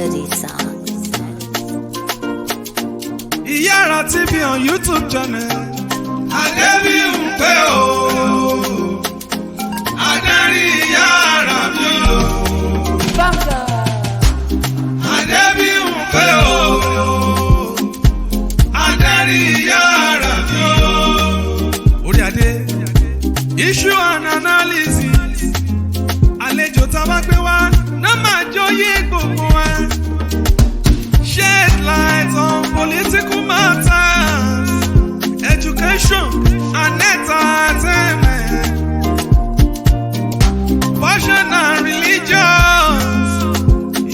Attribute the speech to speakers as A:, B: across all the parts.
A: Melody songs.
B: Iyara TV on YouTube channel. Adébí ń pé o, Adarí Iyara mi o. Adébí ń pé o, Adarí Iyara mi o. Orí adé, issue and analysis. Àlejò tá a bá gbé wá, náà máa jọyè gbogbo wa. Shed light on political matters, education and entertainment, fashion and religions,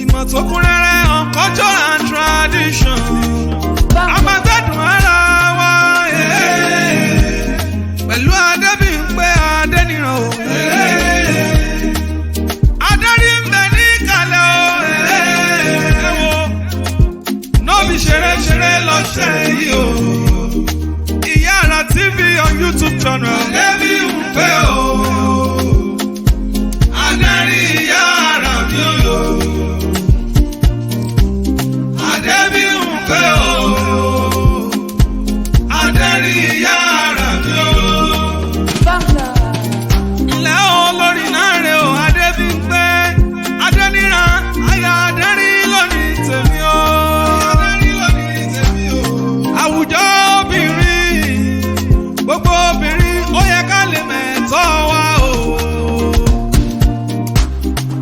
B: ìmọ̀ tó kún rẹ́rẹ́ on culture and tradition. A máa gbádùn ara wa pẹ̀lú Adébí ń pé Adéníran o. Adarí ń bẹ ní ìkàlẹ̀ o. Nóbi ṣeré lọ́sẹ̀ yìí o. Iyara TV on YouTube channel. Adébí ń pé o. Adarí Iyara mi o. Adébí ń pé o. Adarí Iyara mi o. Ilẹ̀ olórí náà rè o. Adébí ń pé Adéníran. Aya Adarí lónìí tèmi o. Àwùjọ obìnrin, gbogbo obìnrin ó yẹ ká lè mẹ̀tọ́ wa o.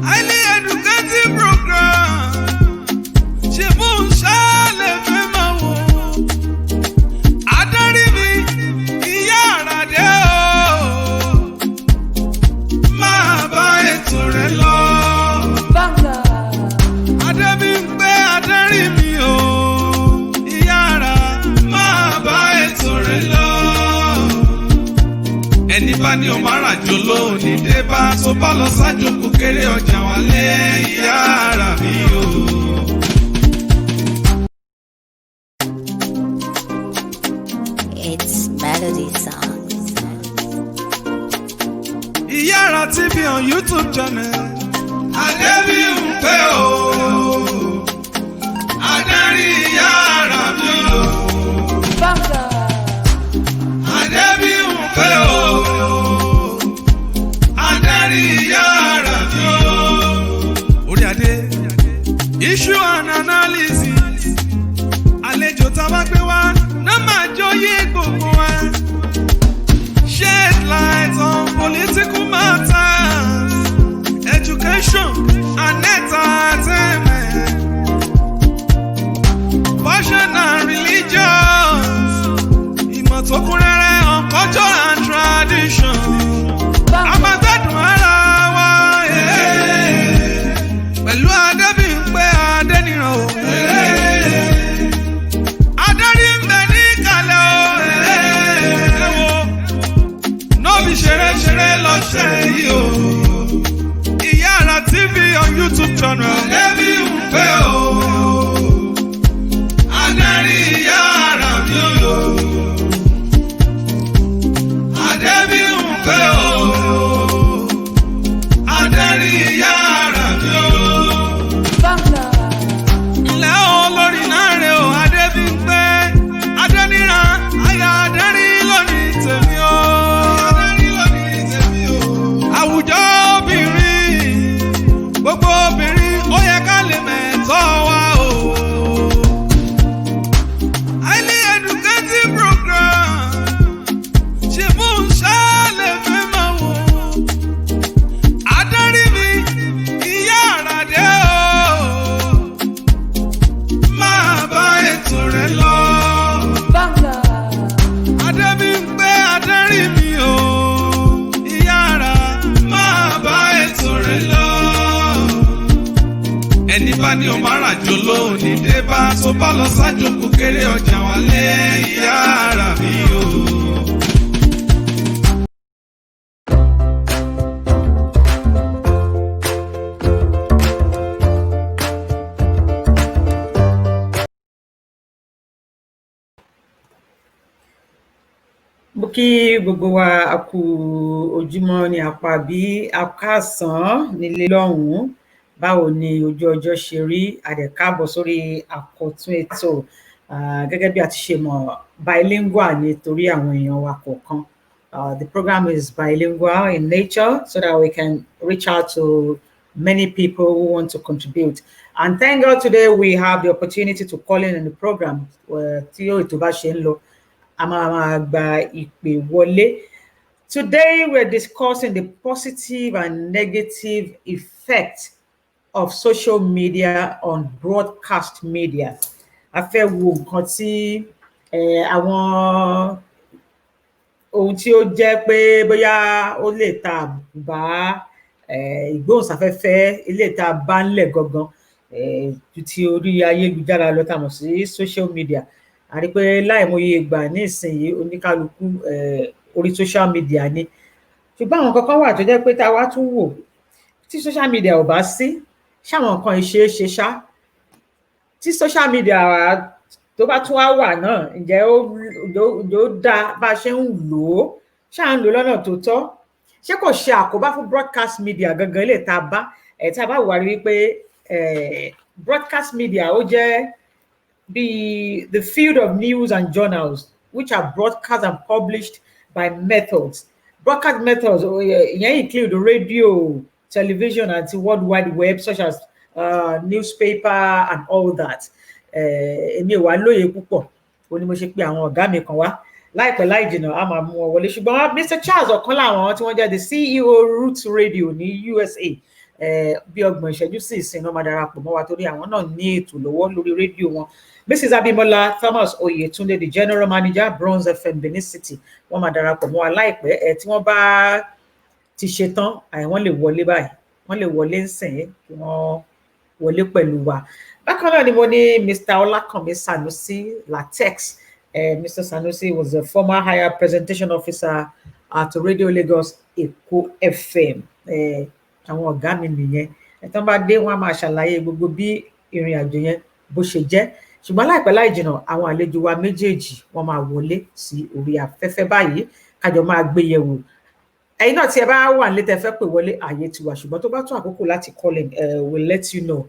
B: Highly educative program ṣe mú un ṣáálẹ̀ fẹ́ máa wò. Adarí mi Iyara dé o, máa bá ètò rẹ̀ lọ. Adébí ń pé Adarí mi o. Iyara máa bá ètò rẹ̀ lọ. Ẹni bá ní ọmọ àràjò lónìí dé bá tó bá lọ sájò kò kéré ọjà wálé Iyara mi o.
A: It's Melody songs.
B: Iyara TV on YouTube channel. Adébí ń pé o. Adarí Iyara mi o. Adébí ń pé o. Adarí Iyara mi o. Orí adé, issue and analysis. Àlejò tá a bá gbé wá, náà máa jọyè gbogbo wa. Shed light on political matters, education and entertainment, fashion and religions, ìmọ̀ tó kún rẹ́rẹ́ on culture and tradition. A máa gbádùn ara wa pẹ̀lú Adébí ń pé Adéníran o. Adarí ń bẹ ní ìkàlẹ̀ o. Nóbi ṣeré lọ́sẹ̀ yìí o. Iyara TV on YouTube channel. Adébí ń pé o. Adarí Iyara mi o. Adébí ń pé o. Adarí Iyara mi o. Ilẹ̀ olórí náà rè o. Adébí ń pé Adéníran. Aya Adarí lónìí tèmi o. Àwùjọ obìnrin, gbogbo obìnrin ó yẹ ká lè mẹ̀tọ́ wa o. Highly educative program ṣe mú un ṣáálẹ̀ fẹ́ máa wò. Adarí mi Iyara dé o, máa bá ètò rẹ̀ lọ. Adébí ń pé Adarí mi o. Iyara máa bá ètò rẹ̀ lọ. Ẹni bá ní ọmọ àràjò lónìí dé bá tó bá lọ sájò kò kéré ọjà wálé Iyara mi o.
C: Mo kí gbogbo wa a kú ojúmọ́ ní apá bí akásán nílé lọ́hùn-ún báwo ni ojú ọjọ́ ṣe rí, a dẹ̀ káàbọ̀ sórí àkọ́tún ètò. Gẹ́gẹ́ bí a ti ṣe mọ̀, bilingual ni torí àwọn èèyàn wa kọ̀ọ̀kan. The program is bilingual in nature so that we can reach out to many people who want to contribute. And thank God today we have the opportunity to call in the program. Tí ètò bá ṣe ń lọ, a máa gba ìpè wọlé. Today we're discussing the positive and negative effect of social media on broadcast media. A fẹ́ wo nǹkan tí àwọn ohun tí ó jẹ́ pé bóyá ó lè ta àbùkù bá ìgbóhùnsáfẹ́fẹ́ ilé ìta bá ń lẹ̀ gangan ju ti orí ayélujára lọ tá mọ̀ sí social media. A rí pé láìmọye ìgbà ní ìsinyìí oníkálukú orí social media ni. Ṣùgbọ́n àwọn kankan wà tó jẹ́ pé tá a wá tún wò tí social media ò bá sí, ṣáwọn nǹkan ìṣeéṣe ṣá. Tí social media tó bá tún wá wà náà, ǹjẹ́ ó dáa bá a ṣe ń lò ó, ṣáà ń lò lọ́nà tó tọ́? Ṣé kò ṣe àkóbá fún broadcast media gangan ilé tá a bá wà rí wípé broadcast media ó jẹ́ bí the field of news and journals which are broadcast and published by methods. Broadcast methods ìyẹn include radio, television and the World Wide Web such as newspaper and all that. Èmi ò wá lóye púpọ̀, ó ní mo ṣe pé àwọn ọ̀gá mi kan wá láìpẹ́ láì jìnnà a máa mú wọn wọlé. Ṣùgbọ́n Mr. Charles ọ̀kan láwọn tí wọ́n jẹ́ the CEO Roots Radio ní USA bí 30 ìṣẹ́jú sí ìsìn náà máa darapọ̀ mọ́ wa torí àwọn náà ní ètò lọ́wọ́ lórí rédíò wọn. Mrs. Abimola Thomas Oyetunde, the General Manager, Bronze FM Benin City, wọ́n máa darapọ̀ mọ́ wa láìpẹ́. Tí wọ́n bá ti ṣe tán, wọ́n lè wọlé báyìí, wọ́n lè wọlé ńsìn kí wọ́n wọlé pẹ̀lú wa. Bákan náà ni mo ní Mr. Olakanmi Sanusi Latex. Mr. Sanusi was a former higher presentation officer at Radio Lagos Eko FM. Àwọn ọ̀gá mi nìyẹn. Tán bá dé wọ́n á máa ṣàlàyé gbogbo bí ìrìn àjò yẹn bó ṣe jẹ́. Ṣùgbọ́n láìpẹ́ láì jìnnà àwọn àlejò wa méjèèjì wọ́n máa wọlé sí orí afẹ́fẹ́ báyìí kájọ máa gbé yẹ̀wò. Ẹ̀yin náà tí ẹ bá wà nílé tẹ́ fẹ́ pè wọlé ààyè tiwa, ṣùgbọ́n tó bá tó àkókò láti call in, we'll let you know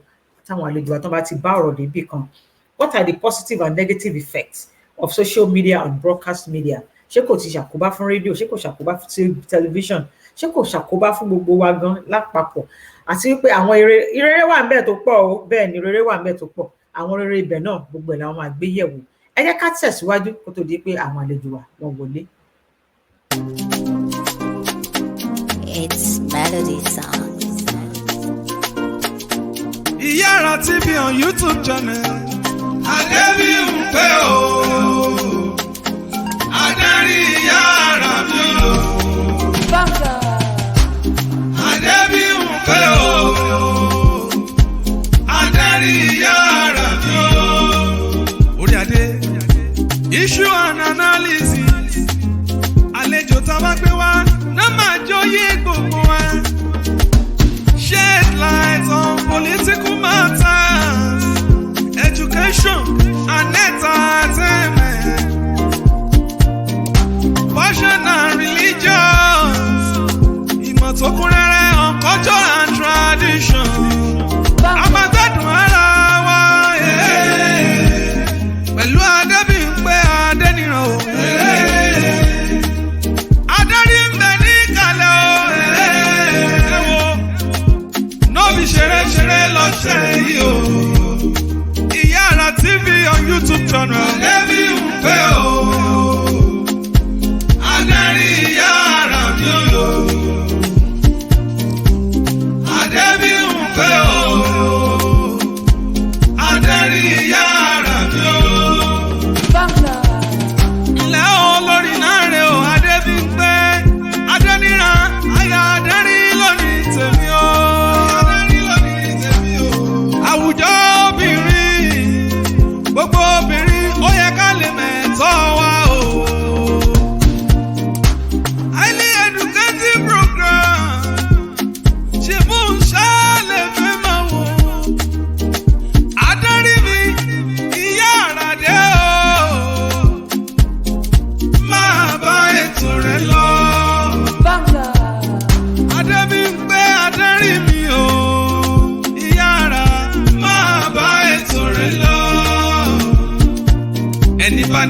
C: táwọn àlejò wa tán bá ti bá ọ̀rọ̀ débì kan. What are the positive and negative effects of social media and broadcast media? Ṣé kò ti ṣàkóbá fún rédíò? Ṣé kò ṣàkóbá fún tẹlifíṣàn? Ṣé kò ṣàkóbá fún gbogbo wa gan lápapọ̀? Àti wípé àwọn ìrere wà ńbẹ̀ tó pọ̀ o, bẹ́ẹ̀ ni ìrere wà ńbẹ̀ tó pọ̀. Àwọn rere ibẹ̀ náà gbogbo ẹ̀ làwọn máa gbé yẹ̀wò. Ẹ jẹ́ ká tẹ̀síwájú kó tó di pé àwọn àlejò wa wọ́n wọlé.
A: It's Melody Songs.
B: Iyara TV on YouTube channel. Adébí ń pé o, Adarí Iyara mi o. Adébí ń pé o, Adarí Iyara mi o. Orí adé, issue and analysis. Àlejò tá a bá gbé wá, náà máa jọyé gbogbo wa. Shed light on political matters, education and entertainment. Fashion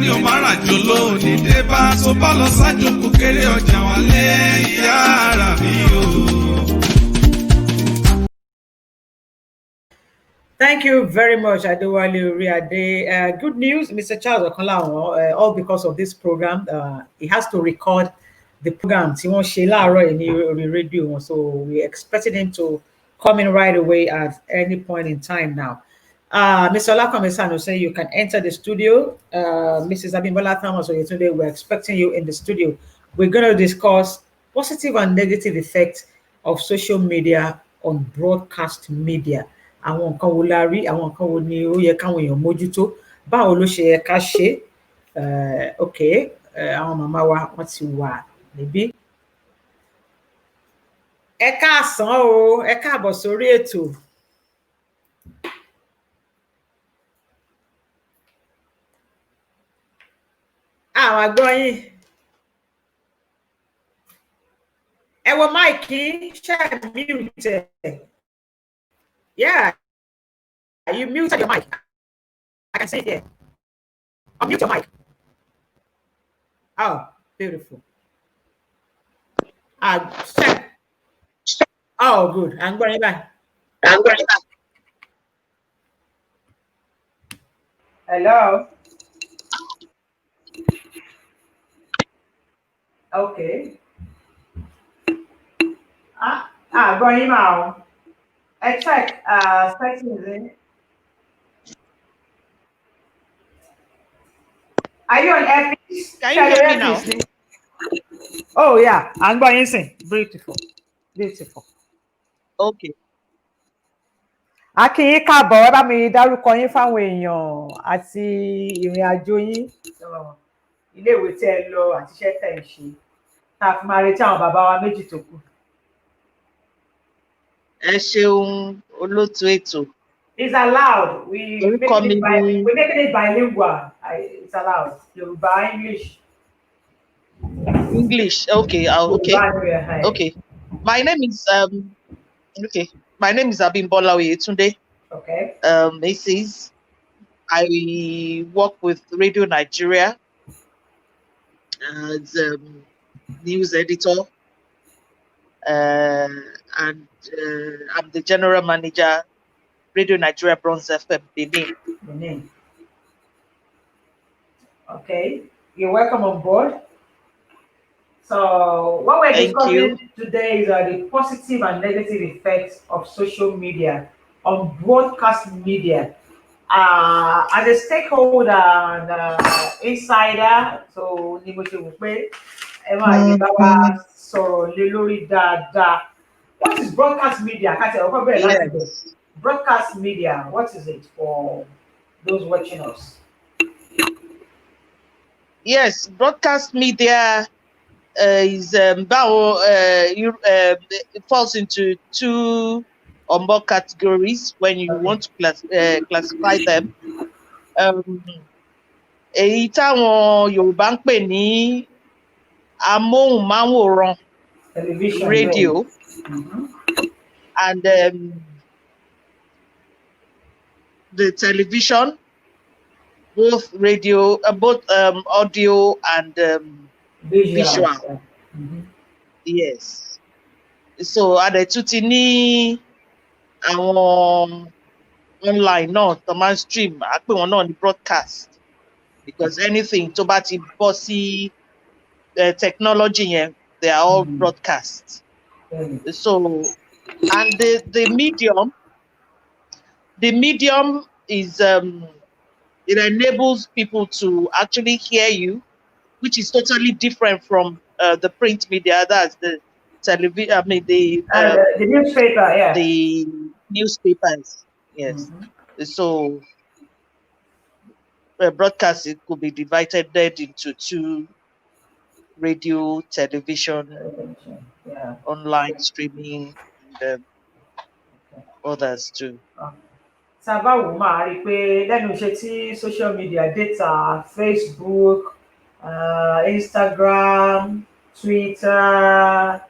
B: ni o máa ràjò lónìí dé bá tó bá lọ sájò kò kéré ọjà wálé ìyá ara mi o.
C: Thank you very much, Adewale Uriade. Good news, Mr. Charles Okanlawon, all because of this program. He has to record the program. Tí wọ́n ṣe láàárọ̀ yìí ní orí rédíò, so we expected him to come in right away at any point in time now. Mr. Olakome Sano say you can enter the studio. Mrs. Abimbola Thomas Oyetunde, we're expecting you in the studio. We're going to discuss positive and negative effects of social media on broadcast media. Àwọn nǹkan wo la rí, àwọn nǹkan wo ni ó yẹ káwọn èèyàn mójútó, báwo ló ṣe yẹ ká ṣe. Àwọn màmá wa wọ́n ti wà níbí. Ẹ káàsán o, ẹ káàbọ̀ sórí ètò. Àwọn àgbọ̀ yín. Ẹ wo máìkì ṣe mute. Yeah, you muted your mic. I can see it here. Unmute your mic. Oh, beautiful. Oh, good. I'm going back. Hello. Okay. Going now. I check settings in. Are you on Epic?
D: Can you hear me now?
C: Oh yeah, I'm going in. Beautiful.
D: Okay.
C: Akin yín káàbọ̀, ẹ bá mi dárúkọ yín fáwọn èèyàn àti ìrìn àjò yín. Ilé-ìwé tí ẹ lọ àti iṣẹ́ tẹ́ ẹ ṣe. Tá a fi máa retí àwọn bàbá wa méjì tó kù.
D: Ẹ ṣeun olóòtú ètò.
C: It's allowed. We're making it bilingual. It's allowed. Yoruba, English.
D: English. Okay. Okay. My name is My name is Abimbola Oyetunde.
C: Okay.
D: Mrs. I work with Radio Nigeria as news editor, and I'm the general manager, Radio Nigeria Bronze FM Benin.
C: Okay, you're welcome on board. So what we're discussing today is the positive and negative effects of social media on broadcast media. As a stakeholder and insider, so what is broadcast media?
D: Yes.
C: Broadcast media, what is it for those watching us?
D: Yes, broadcast media is it falls into two or more categories when you want to classify them. Èyí táwọn Yorùbá ń pè ní amóhùnmáwòrán, radio, and the television, both radio, both audio and visual. Yes. So adẹ̀tútì ní àwọn online náà tó máa ń stream, a pè wọ́n náà ní broadcast, because anything tó bá ti bọ́ sí technology yẹn, they are all broadcast. So, and the medium is it enables people to actually hear you, which is totally different from the print media. That's the television. I mean the
C: newspaper. Yeah.
D: The newspapers. Yes. So broadcast, it could be divided into two: radio, television, online streaming, and others too.
C: Sábàwò máa rí i pé lẹ́nu iṣẹ́ tí social media data, Facebook, Instagram, Twitter.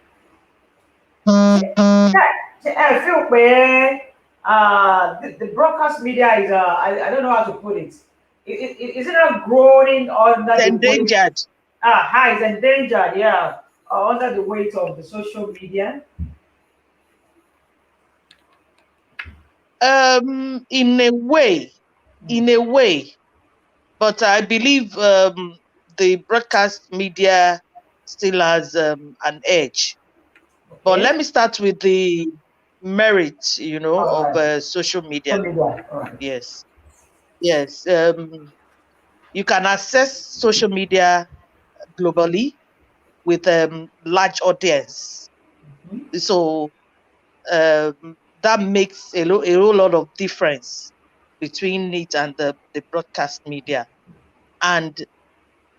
C: I feel pé the broadcast media is I don't know how to put it. Is it not growing under
D: It's
C: the weight?
D: endangered.
C: It's endangered, yeah, under the weight of the social media.
D: In a way, in a way, but I believe the broadcast media still has an edge. But let
C: Okay.
D: me start with the merit,
C: All
D: of
C: right.
D: social media.
C: Social media. All right.
D: Yes, yes. You can access social media globally with large audience.
C: Mhm.
D: So that makes a whole lot of difference between it and the broadcast media. And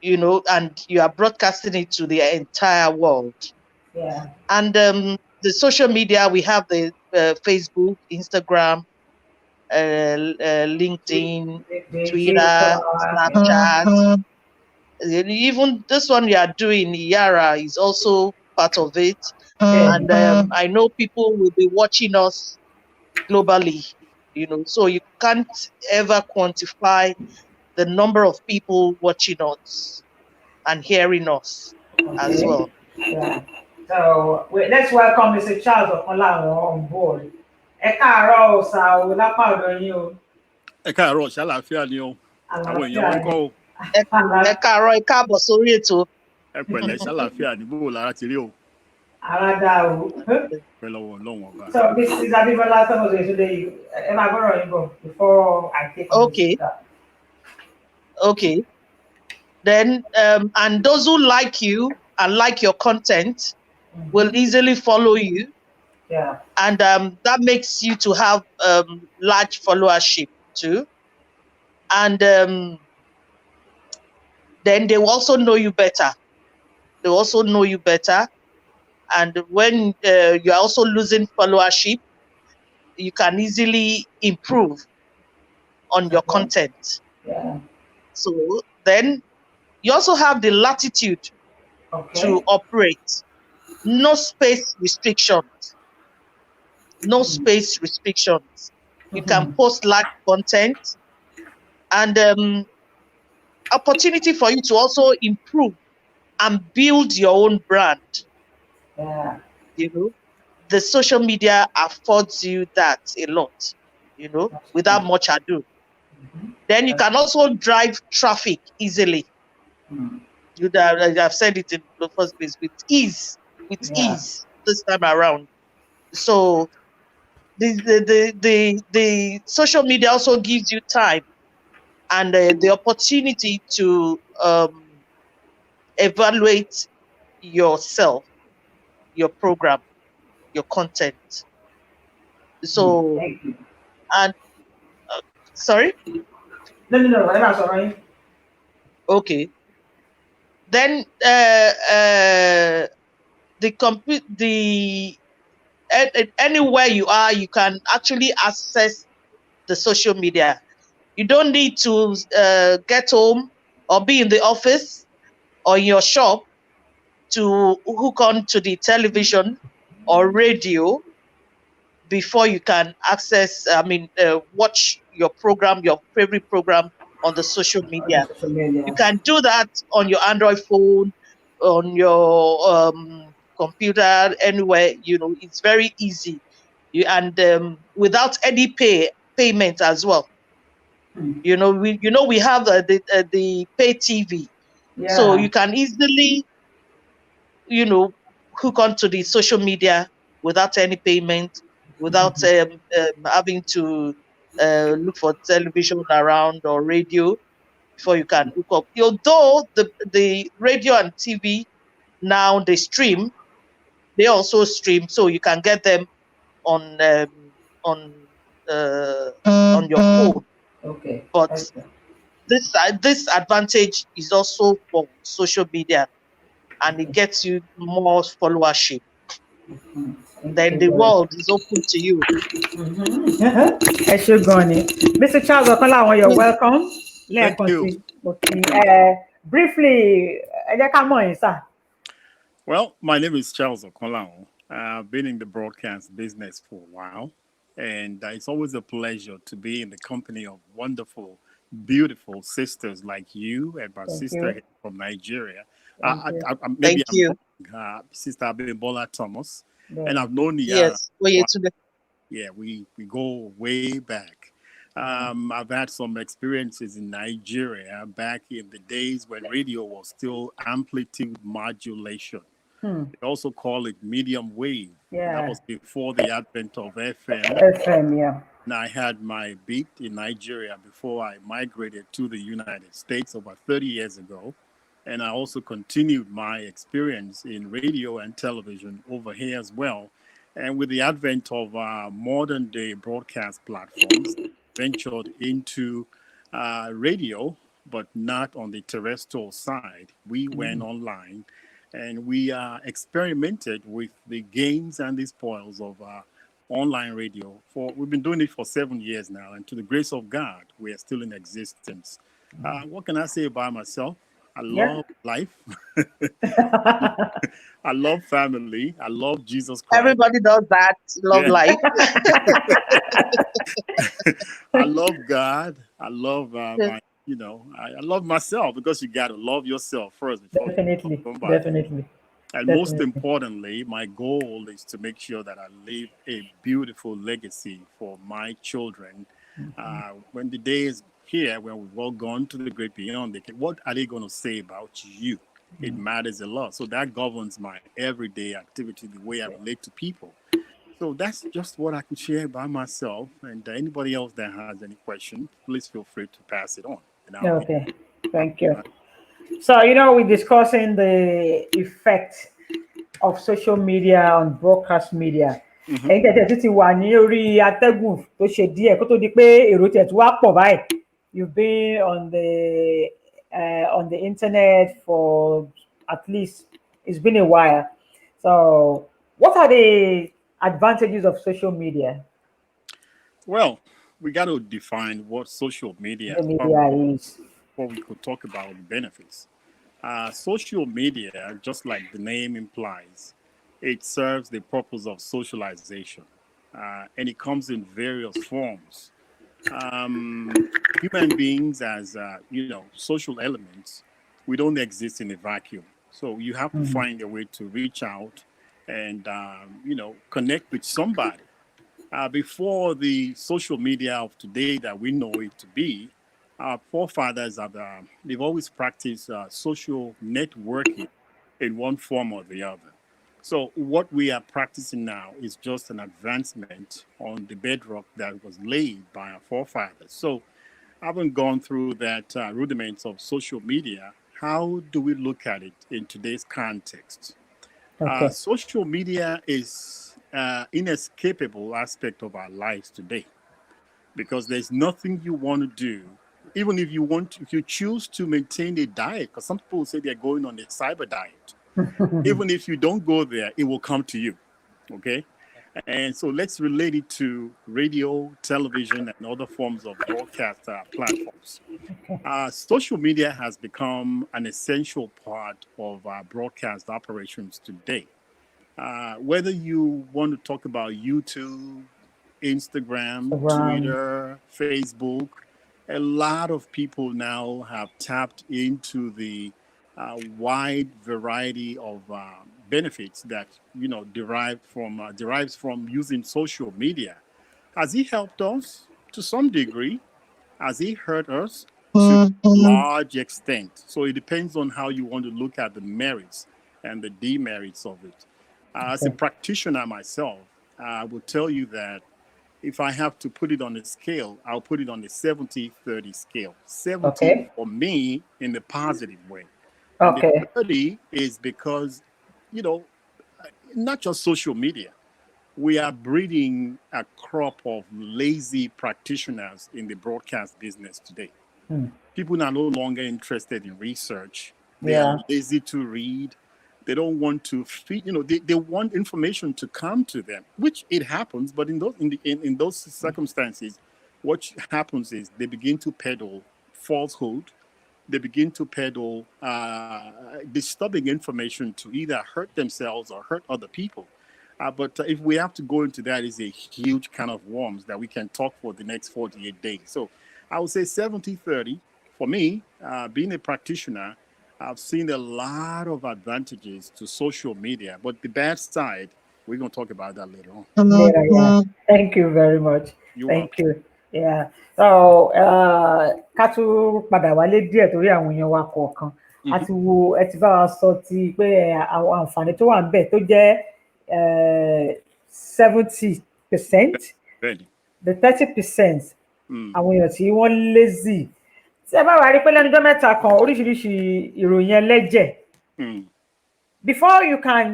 D: and you are broadcasting it to the entire world.
C: Yeah.
D: And the social media, we have the Facebook, Instagram, LinkedIn, Twitter, Snapchat. Even this one you are doing, Yara, is also part of it. And I know people will be watching us globally, so you can't ever quantify the number of people watching us and hearing us as
C: Okay.
D: well.
C: Yeah. So let's welcome Mr. Charles Okonlawon on board. Ẹ káàárọ̀ ọ̀sà o lápá ọ̀dọ̀ yín o.
E: Ẹ káàárọ̀ ṣàlàáfíà ni o. Àwọn èèyàn
C: Àlàáfíà
E: wa ń
C: ni.
E: kọ́ o.
D: Ẹ káàárọ̀, ẹ káàbọ̀ sórí ètò.
E: Ẹ pẹ̀lẹ́ ṣàlàáfíà ní bó lára ti rí o.
C: Ara dá o.
E: Pẹ́ lọ́wọ́ Ọlọ́run ọba.
C: So Mrs. Abibola Thomas today, ẹ máa gbọ́dọ̀ yín bọ̀ before I take on
D: Okay.
C: this.
D: Okay. Then, and those who like you and like your content will easily follow you.
C: Yeah.
D: And that makes you to have large followership too. And then they will also know you better. They also know you better. And when you're also losing followership, you can easily improve on your content.
C: Yeah.
D: So then you also have the latitude to operate. No space restrictions. No space restrictions. You can post large content and opportunity for you to also improve and build your own brand.
C: Yeah.
D: The social media affords you that a lot, without much ado. Then you can also drive traffic easily. I've said it in the first place, with ease this time around. So the social media also gives you time and the opportunity to evaluate yourself, your program, your content. So,
C: Thank you.
D: and sorry?
C: No, that's all right.
D: Okay. Then anywhere you are, you can actually access the social media. You don't need to get home or be in the office or in your shop to hook on to the television or radio before you can access, watch your program, your favorite program on the social media. You can do that on your Android phone, on your computer, anywhere. It's very easy. And without any payment as well. We have the pay TV, so you can easily hook onto the social media without any payment, without having to look for television around or radio before you can hook up. Although the radio and TV now they also stream, so you can get them on your phone.
C: Okay.
D: But this advantage is also for social media, and it gets you more followership. Then the world is open to you.
C: Ẹ ṣé gan ni. Mr. Charles Okonlawon, you're welcome.
E: Thank you.
C: Briefly, ẹ jẹ́ ká mọ̀ yín sà.
E: Well, my name is Charles Okonlawon. I've been in the broadcast business for a while, and it's always a pleasure to be in the company of wonderful beautiful sisters like you and my
C: Thank
E: sister
C: you.
E: from Nigeria.
C: Thank you.
E: Maybe
D: Thank
E: I'm
D: you.
E: wrong, Sister Abimbola Thomas, and
C: Yeah.
E: I've known Yara.
D: Yes. Oyetunde.
E: Yeah, we go way back. I've had some experiences in Nigeria back in the days when radio was still amplitude modulation.
C: Hmm.
E: They also call it medium wave. That
C: Yeah.
E: was before the advent of FM.
C: FM, yeah.
E: And I had my beat in Nigeria before I migrated to the United States over 30 years ago. And I also continued my experience in radio and television over here as well. And with the advent of modern day broadcast platforms, ventured into radio, but not on the terrestrial side. We went online and we experimented with the gains and the spoils of online radio. We've been doing it for 7 years now, and to the grace of God, we are still in existence. What can I say about myself? I
C: Yeah.
E: love life. I love family. I love Jesus Christ.
D: Everybody does that. Love
E: Yeah.
D: life.
E: I love God. I love I love myself, because you got to love yourself first before you
C: Definitely.
E: love somebody.
C: Definitely.
E: And most
C: Definitely.
E: importantly, my goal is to make sure that I leave a beautiful legacy for my children. When the day is here, when we've all gone to the great beyond, what are they going to say about you? It matters a lot. So that governs my everyday activity, the way I relate to people. So that's just what I could share by myself. And anybody else that has any questions, please feel free to pass it on.
C: Okay. Thank you. So, we're discussing the effect of social media on broadcast media. Ẹ̀yin tẹ̀tẹ̀ tún ti wà ní orí atẹ́gùn tó ṣe díẹ̀ kó tó di pé èrò tẹ̀ tún wá pọ̀ báyìí. You've been on the internet for at least, it's been a while. So, what are the advantages of social media?
E: Well, we got to define what social media
C: The media is.
E: before we could talk about the benefits. Social media, just like the name implies, it serves the purpose of socialization, and it comes in various forms. Human beings, as social elements, we don't exist in a vacuum. So you have to find a way to reach out and connect with somebody. Before the social media of today that we know it to be, our forefathers they've always practiced social networking in one form or the other. So what we are practicing now is just an advancement on the bedrock that was laid by our forefathers. So having gone through that rudiments of social media, how do we look at it in today's context?
C: Okay.
E: Social media is inescapable aspect of our lives today, because there's nothing you want to do, even if you choose to maintain a diet, because some people say they're going on a cyber diet. Even if you don't go there, it will come to you. Okay. And so let's relate it to radio, television, and other forms of broadcast platforms. Social media has become an essential part of our broadcast operations today. Whether you want to talk about YouTube, Instagram, Twitter, Facebook, a lot of people now have tapped into the wide variety of benefits that derives from using social media. Has it helped us to some degree? Has it hurt us to a large extent? So it depends on how you want to look at the merits and the demerits of it. As a practitioner myself, I will tell you that if I have to put it on a scale, I'll put it on a 70-30 scale. 70 for me in the positive way. And the 30 is because, not just social media. We are breeding a crop of lazy practitioners in the broadcast business today. People are no longer interested in research. They are lazy to read. They don't want to feed, they want information to come to them, which it happens. But in those circumstances, what happens is they begin to peddle falsehood. They begin to peddle disturbing information to either hurt themselves or hurt other people. But if we have to go into that, it's a huge can of worms that we can talk for the next 48 days. So I would say 70-30. For me, being a practitioner, I've seen a lot of advantages to social media, but the bad side, we're going to talk about that later on.
C: Yeah. Thank you very much.
E: You're
C: Thank
E: welcome.
C: you. Yeah. So, ká tún padà wálé díẹ̀ torí àwọn èèyàn wa kọ̀ọ̀kan. A ti wo ẹ ti bá wa sọ ti pé àwọn àǹfààní tó wà níbẹ̀ tó jẹ́ 70%.
E: Ready.
C: The 30%.
E: Mm.
C: Àwọn èèyàn tí wọ́n lazy. Tí ẹ bá wá rí pé lẹ́nu ọjọ́ mẹ́ta kan oríṣiríṣi ìròyìn ẹlẹ́jẹ̀. Before you can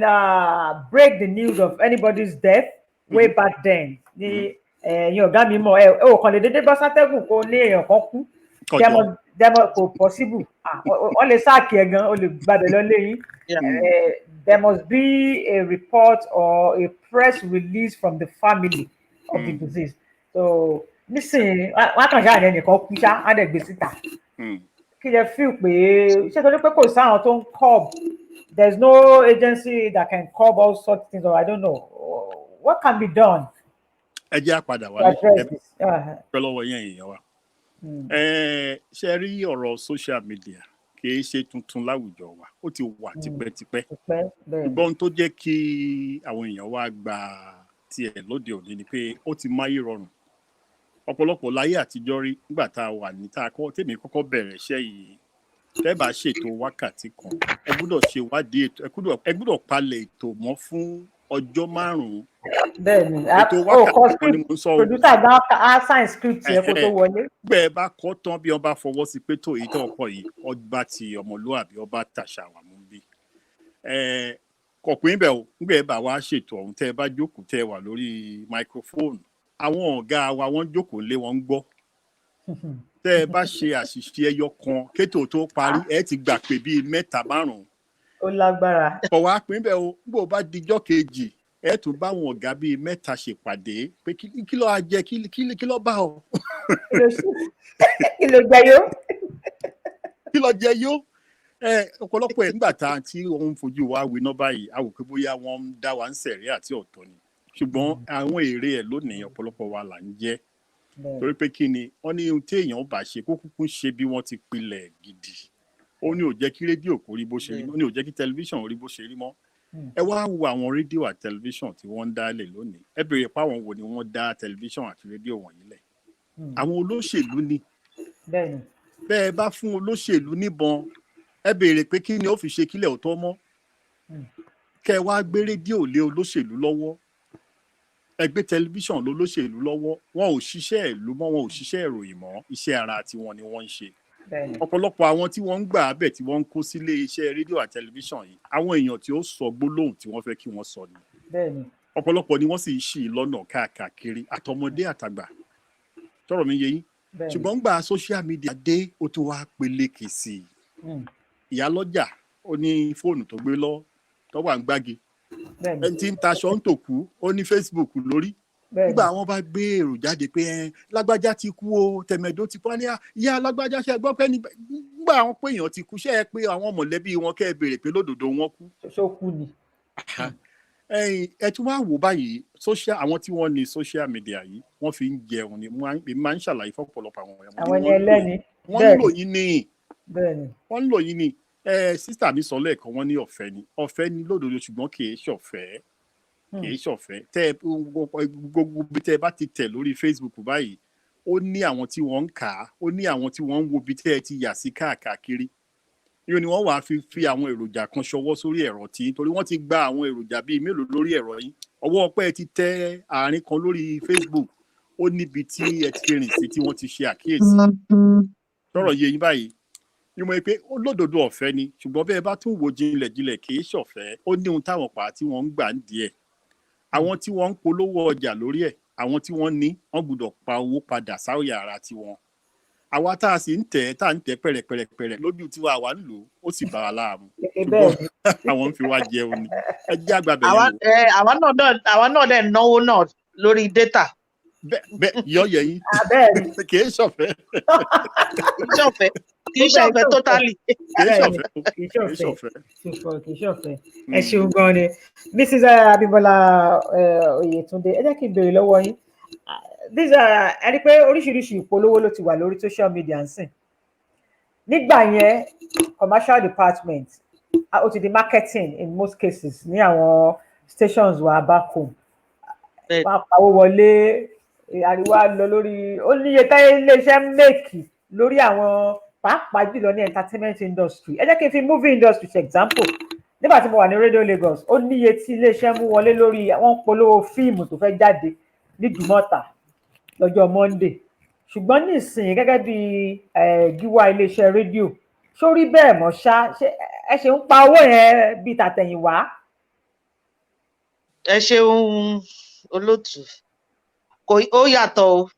C: break the news of anybody's death, way back then, ní ẹ̀yin ọ̀gá mi mọ̀ ẹ ò kàn lè dédé bọ́ sátẹ́gùn kó ní èèyàn kan kú. Demo kò possible. Wọ́n lè sáàkì ẹ̀ gan, o lè gbàbẹ̀ lọ léyìn. There must be a report or a press release from the family of the deceased. So, nísìnyí, wọ́n á kàn ṣáà ní ẹnìkan kú ṣá, á dẹ̀ gbé síta. Kí lẹ feel pé ṣé torí pé kò sáwọn tó ń curb, there's no agency that can curb all such things, or I don't know. What can be done?
E: Ẹ jẹ́ àpàdà wálé pẹ́ lọ́wọ́ yẹn èèyàn wa. Ṣe rí ọ̀rọ̀ social media kì í ṣe tuntun láwùjọ wa, ó ti wà tipẹ́tipẹ́. Ṣùgbọ́n tó jẹ́ kí àwọn èèyàn wa gba tiẹ̀ lóde òní ni pé ó ti máyé rọrùn. Ọ̀pọ̀lọpọ̀ láyé àtijọ́ rí nígbà tá a wà ní tèmi kọ́kọ́ bẹ̀rẹ̀ iṣẹ́ yìí. Tẹ́ bá ṣètò wákàtí kan, ẹ gbọ́dọ̀ ṣe ìwádìí ètò, ẹ gbọ́dọ̀ palẹ̀ ètò mọ́ fún ọjọ́ 5.
C: Bẹ́ẹ̀ni,
E: ètò wákàtí kan ni mo ń sọ.
C: Producer bá a sign script yẹn kó tó wọlé.
E: Bẹ́ẹ̀ bá kọ́ tán bí wọ́n bá fọwọ́ sí pé tó èyí tó ọkọ̀ yìí, ọba ti ọmọlúwàbí, ọba tàṣà wà mú bí. Kọ̀pín bẹ̀ ò, nígbà ẹ bá wá ṣètò ọ̀hún tẹ́ ẹ bá jókòó tẹ́ ẹ wà lórí microphone. Àwọn ọ̀gá wa wọ́n jókòó lé wọn ń gbọ́. Tẹ́ ẹ bá ṣe àṣìṣe ẹyọ kan kétò tó parí ẹ ti gbà pé bíi 3-5.
C: Ó lágbára.
E: Ọ̀wá pín bẹ́ẹ̀ o, nígbà ó bá dijọ́ kejì ẹ tún bá àwọn ọ̀gá bíi 3 ṣèpàdé pé kí ló jẹ kí ló bá ọ.
C: Kí ló jẹ yó?
E: Kí ló jẹ yó? Ọ̀pọ̀lọpọ̀ ẹ̀ nígbà tí wọ́n ń fojú wa wí náà báyìí a wò pé bóyá wọ́n ń dá wa ń sẹ̀rí àti ọ̀tọ̀ ni. Ṣùgbọ́n àwọn èrè ẹ̀ lónìí ọ̀pọ̀lọpọ̀ wa là ń jẹ́. Torí pé kí ni wọ́n ní ohun tí èèyàn bá ṣe kó kúkú ṣe bí wọ́n ti pilẹ̀ gidi. Ó ní ò jẹ́ kí rédíò kó rí bó ṣe rí mọ́, ó ní ò jẹ́ kí tẹlifíṣàn rí bó ṣe rí mọ́. Ẹ wá wo àwọn rédíò àti tẹlifíṣàn tí wọ́n ń dálẹ̀ lónìí. Ẹ béèrè pé àwọn wo ni wọ́n dá tẹlifíṣàn àti rédíò wọ̀nyí lẹ̀. Àwọn olóṣèlú ni. Bẹ́ẹ̀ bá fún olóṣèlú níbọn, ẹ béèrè pé kí ni ó fi ṣe kílẹ̀ ò tó mọ́. Kẹ́ wá gbé rédíò lé olóṣèlú lọ́wọ́. Ẹ gbé tẹlifíṣàn lólóṣèlú lọ́wọ́. Wọn ò ṣiṣẹ́ ìlú mọ́, wọn ò ṣiṣẹ́ ìròyìn mọ́, iṣẹ́ ara tiwọn ni wọ́n ń ṣe. Ọ̀pọ̀lọpọ̀ àwọn tí wọ́n ń gbà abẹ̀ tí wọ́n ń kó sílé iṣẹ́ rédíò àti tẹlifíṣàn yìí, àwọn èèyàn tí ó sọ gbólóhùn tí wọ́n fẹ́ kí wọ́n sọ ni. Ọ̀pọ̀lọpọ̀ ni wọ́n sì ṣì lọ́nà káàkiri àtọmọdé àtàgbà. Tọ́rọ̀ mi yé yín. Ṣùgbọ́n gbà social media dé ó tún wá peléke sí i. Ìyálọ́jà ó ní fóònù tó gbé lọ tó wà ń gbági. Ẹni tí ń taṣọ ń tòkú ó ní Facebook lórí. Nígbà wọn bá gbé èrò jáde pé lágbájá ti kú o, tẹ̀mẹ̀dó ti kú, ní ìyá lágbájá ṣe gbọ́ pé nígbà àwọn pé èèyàn ti kú ṣe é pé àwọn mọ̀lẹ́bí wọn kẹ́ ẹ béèrè pé lódodo wọn kú.
C: Ṣó kú ni.
E: Ẹ tún wá wò báyìí àwọn tí wọ́n ní social media yìí wọ́n fi ń jẹun ni èmi máa ń ṣàlàyé fọ́pọ̀lọpọ̀
C: àwọn ẹni ẹlẹ́ni.
E: Wọ́n ń lò yín ní. Wọ́n ń lò yín ní. Sísítà mi sọ lẹ́ẹ̀kan wọ́n ní ọ̀fẹ́ ni lódodo ṣùgbọ́n kì í ṣọ̀fẹ́. Tẹ́ gbogbo bí tẹ́ bá ti tẹ̀ lórí Facebook báyìí ó ní àwọn tí wọ́n ń kà á, ó ní àwọn tí wọ́n ń wo bí tẹ́ ẹ ti yà sí káàkiri. Yóò ní wọ́n wàá fi àwọn èròjà kan ṣọwọ́ sórí ẹ̀rọ tí torí wọ́n ti gba àwọn èròjà bíi mélòó lórí ẹ̀rọ yín. Ọwọ́ ọpẹ́ ti tẹ àárín kan lórí Facebook ó níbi tí ẹ ti rìn sí tí wọ́n ti ṣe àkíyèsí. Tọ́rọ̀ yé yín báyìí. Yóò mọ̀ pé olódodo ọ̀fẹ́ ni ṣùgbọ́n bẹ́ẹ̀ bá tún wo jinlẹ̀jinlẹ̀ kì í ṣọ̀fẹ́ ó ní ohun táwọn pa tí wọ́n ń gbà ń díẹ̀. Àwọn tí wọ́n ń polówó ọjà lórí ẹ̀ àwọn tí wọ́n ní wọ́n gbọ́dọ̀ pa owó padà sáwọ́ ara tiwọn. Àwa tá a sì ń tẹ̀ pẹ̀rẹ̀pẹ̀rẹ̀ lójú tiwa àwa ń lò ó sì bá wa láàmú. Àwọn ń fi wá jẹun ni. Ẹ jẹ́ àgbàbẹ̀ yẹn wò.
D: Àwa náà dẹ̀ náwó náà lórí data.
E: Bẹ́ẹ̀ yọ yẹ yín. Kì í ṣọ̀fẹ́.
D: Kì í ṣọ̀fẹ́ totally.
C: Kì í ṣọ̀fẹ́. Ẹ ṣeun gan ni. Mrs. Abímbọ́lá Oyètúndé, ẹ jẹ́ kí n béèrè lọ́wọ́ yín. these are ẹni pé oríṣiríṣi ìpolówó ló ti wà lórí social media ń sìn. Nígbà yẹn commercial department ó ti di marketing in most cases ní àwọn stations wa back home.
D: Bẹ́ẹ̀.
C: Wọ́n á pawó wọlé àríwá lọ lórí ó níye táyé iléeṣẹ́ ń mèkì lórí àwọn pàápàá jùlọ ní entertainment industry. Ẹ jẹ́ kí n fi movie industry ṣe example. Nígbà tí mo wà ní Radio Lagos ó níye tí iléeṣẹ́ mú wọlé lórí wọ́n ń polówó fíìmù tó fẹ́ jáde ní Jùmọ̀tà lọ́jọ́ Monday. Ṣùgbọ́n nísìnyí gẹ́gẹ́ bí gíwá iléeṣẹ́ rédíò ṣó rí bẹ́ẹ̀ mọ́ ṣá ẹ ṣe ń pa owó yẹn bíi tàtẹ̀yìnwá.
D: Ẹ ṣeun olóòtú. Ó yàtọ̀ o.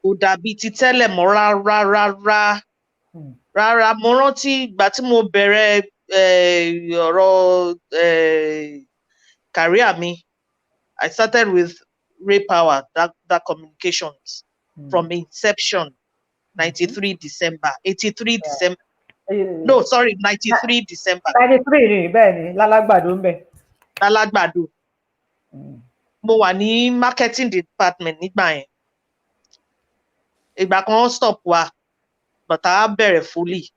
D: Kò dàbí ti tẹ́lẹ̀ mọ́ rárá. Mo rántí ìgbà tí mo bẹ̀rẹ̀ ọ̀rọ̀ career mi. I started with Ray Power, that communications from inception, 93 December, 83 December. No, sorry, 93 December.
C: 93 ni bẹ́ẹ̀ ni lálágbàdo ń bẹ.
D: Lálágbàdo. Mo wà ní marketing department nígbà yẹn. Ìgbà kan stop wa, but I bẹ̀rẹ̀ fully.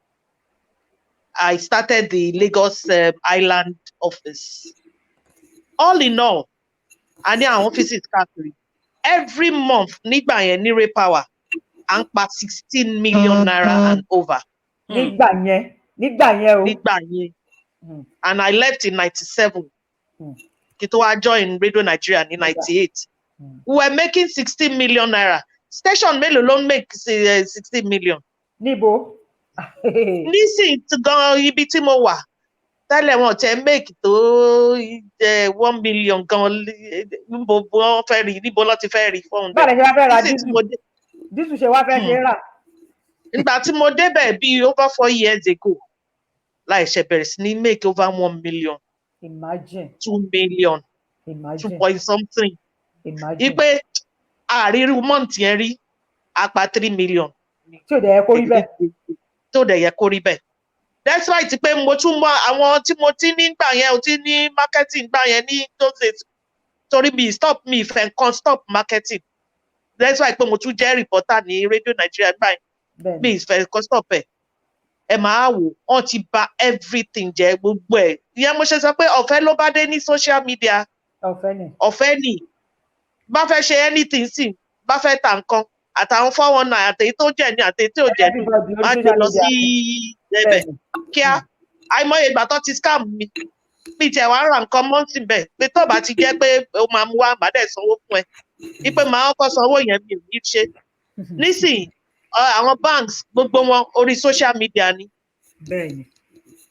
D: I started the Lagos Island office. All in all, a ní àwọn offices káàkiri. Every month nígbà yẹn ní Ray Power, à ń pa 16 million naira and over.
C: Nígbà yẹn o.
D: Nígbà yẹn. And I left in 97. Kí tó wá join Radio Nigeria ní 98. We were making 16 million naira. Station mélòó ló ń make 16 million?
C: Níbo?
D: Nísìnyí gan ibi tí mo wà. Tẹ́lẹ̀ wọn tẹ́ make tó 1 million gan níbo wọ́n fẹ́ rí níbo ló ti fẹ́ rí 400.
C: Báwo ni ṣe wá fẹ́ ra dísù ṣe wá fẹ́ ṣe rà?
D: Nígbà tí mo débẹ̀ bí over 4 years ago, láìṣẹ̀ bẹ̀rẹ̀ sí ní make over 1 million.
C: Imagine.
D: 2 million.
C: Imagine.
D: 2 point something.
C: Imagine.
D: Ipe àrírí month yẹn rí apá 3 million.
C: Tí ò dẹ̀ yẹ kó rí bẹ́ẹ̀.
D: Tí ò dẹ̀ yẹ kó rí bẹ́ẹ̀. That's why ti pé mo tún mọ àwọn tí mo ti ní gbà yẹn ò ti ní marketing gbà yẹn ní those days. Torí mi ìfẹ́ nǹkan stop marketing. That's why pé mo tún jẹ́ reporter ní Radio Nigeria gbà yẹn. Mi ìfẹ́ nǹkan stop ẹ̀. Ẹ máa wò wọ́n ti bà everything jẹ́ gbogbo ẹ̀. Ìyẹn mo ṣe sọ pé ọ̀fẹ́ ló bá dé ní social media. Ọ̀fẹ́ ni. Bá fẹ́ ṣe anything sí, bá fẹ́ ta nǹkan àtàwọn 419 àtèyí tó jẹ́ ní àtèyí tí ò jẹ́ ní má gbé lọ sí ẹbẹ̀ kíá. Àìmọye ìgbà tó ti scam mi. Bí tiẹ̀ wá ra nǹkan mọ́ síbẹ̀ pé tó bá ti jẹ́ pé ó máa mú wá màá dẹ̀ sanwó fún ẹ. Ipe màá kọ́ sanwó yẹn mi ò ní ṣe. Nísìnyí àwọn banks gbogbo wọn orí social media ni.
C: Bẹ́ẹ̀ni.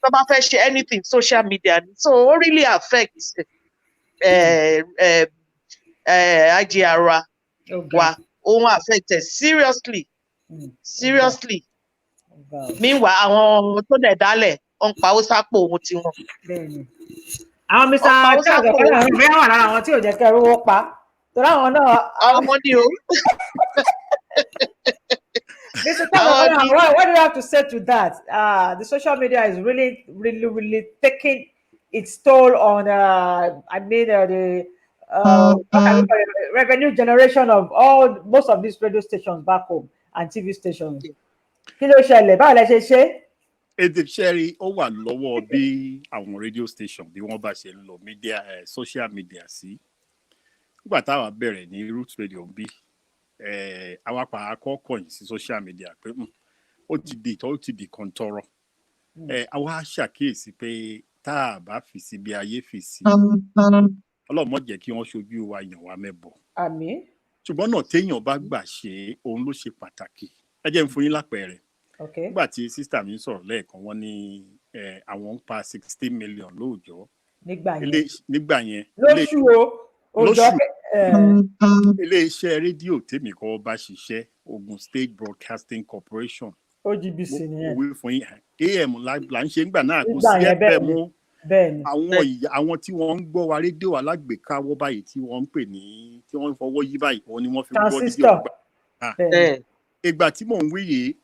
D: Tó bá fẹ́ ṣe anything social media ni. So ó really affects IGR wa. Ó wọ́n affected seriously. Meanwhile àwọn tó dẹ̀ dálẹ̀ wọ́n pa ó sápò ohun tí wọ́n.
C: Bẹ́ẹ̀ni. Àwọn Mr. Charles ọ̀kẹ́lẹ̀ àwọn ìwé wà lára àwọn tí ò jẹ́ kẹ́ rówó pa. Torí àwọn náà.
D: Àwọn ọmọ ni o.
C: Mr. Charles, what do you have to say to that? The social media is really taking its toll on the revenue generation of most of these radio stations back home and TV stations. Kí ló ṣẹlẹ̀? Báwo lẹ ṣe ṣe?
E: Èdè ṣẹ́rí ó wà lọ́wọ́ bí àwọn radio station bí wọ́n bá ṣe ń lo social media sí. Nígbà táwa bẹ̀rẹ̀ ní Root Radio bí àwa pa àkọ́kọ́ yìí sí social media pé ó ti di kan tọrọ. Àwa ṣàkíyèsí pé tá a bá fi sí bí ayé fi sí. Ọlọ́run má jẹ́ kí wọ́n ṣojú wa yàn wá mẹ́bọ̀.
C: Àmín.
E: Ṣùgbọ́n náà téèyàn bá gbà ṣe òun ló ṣe pàtàkì. Ẹ jẹ́ n fún yín lápẹẹrẹ. Nígbà tí sísítà mi sọ̀rọ̀ lẹ́ẹ̀kan wọ́n ní àwọn ń pa 16 million lóòjọ́. Nígbà yẹn.
C: Lóṣù òjò.
E: Ilé-iṣẹ́ rédíò tèmi kọ́ bá ṣiṣẹ́ Ogun State Broadcasting Corporation.
C: OGBC nìyẹn.
E: Mo wí fún yín AM là ń ṣe nígbà náà kò sí ẹ̀bẹ̀ mú.
C: Bẹ́ẹ̀ni.
E: Àwọn tí wọ́n ń gbọ́ wa rédíò alágbèéká wọ́ báyìí tí wọ́n ń pè ní tí wọ́n ń fọwọ́ yí báyìí òun ni wọ́n fi gbọ́ rédíò gbà. Ìgbà tí mò ń wí yìí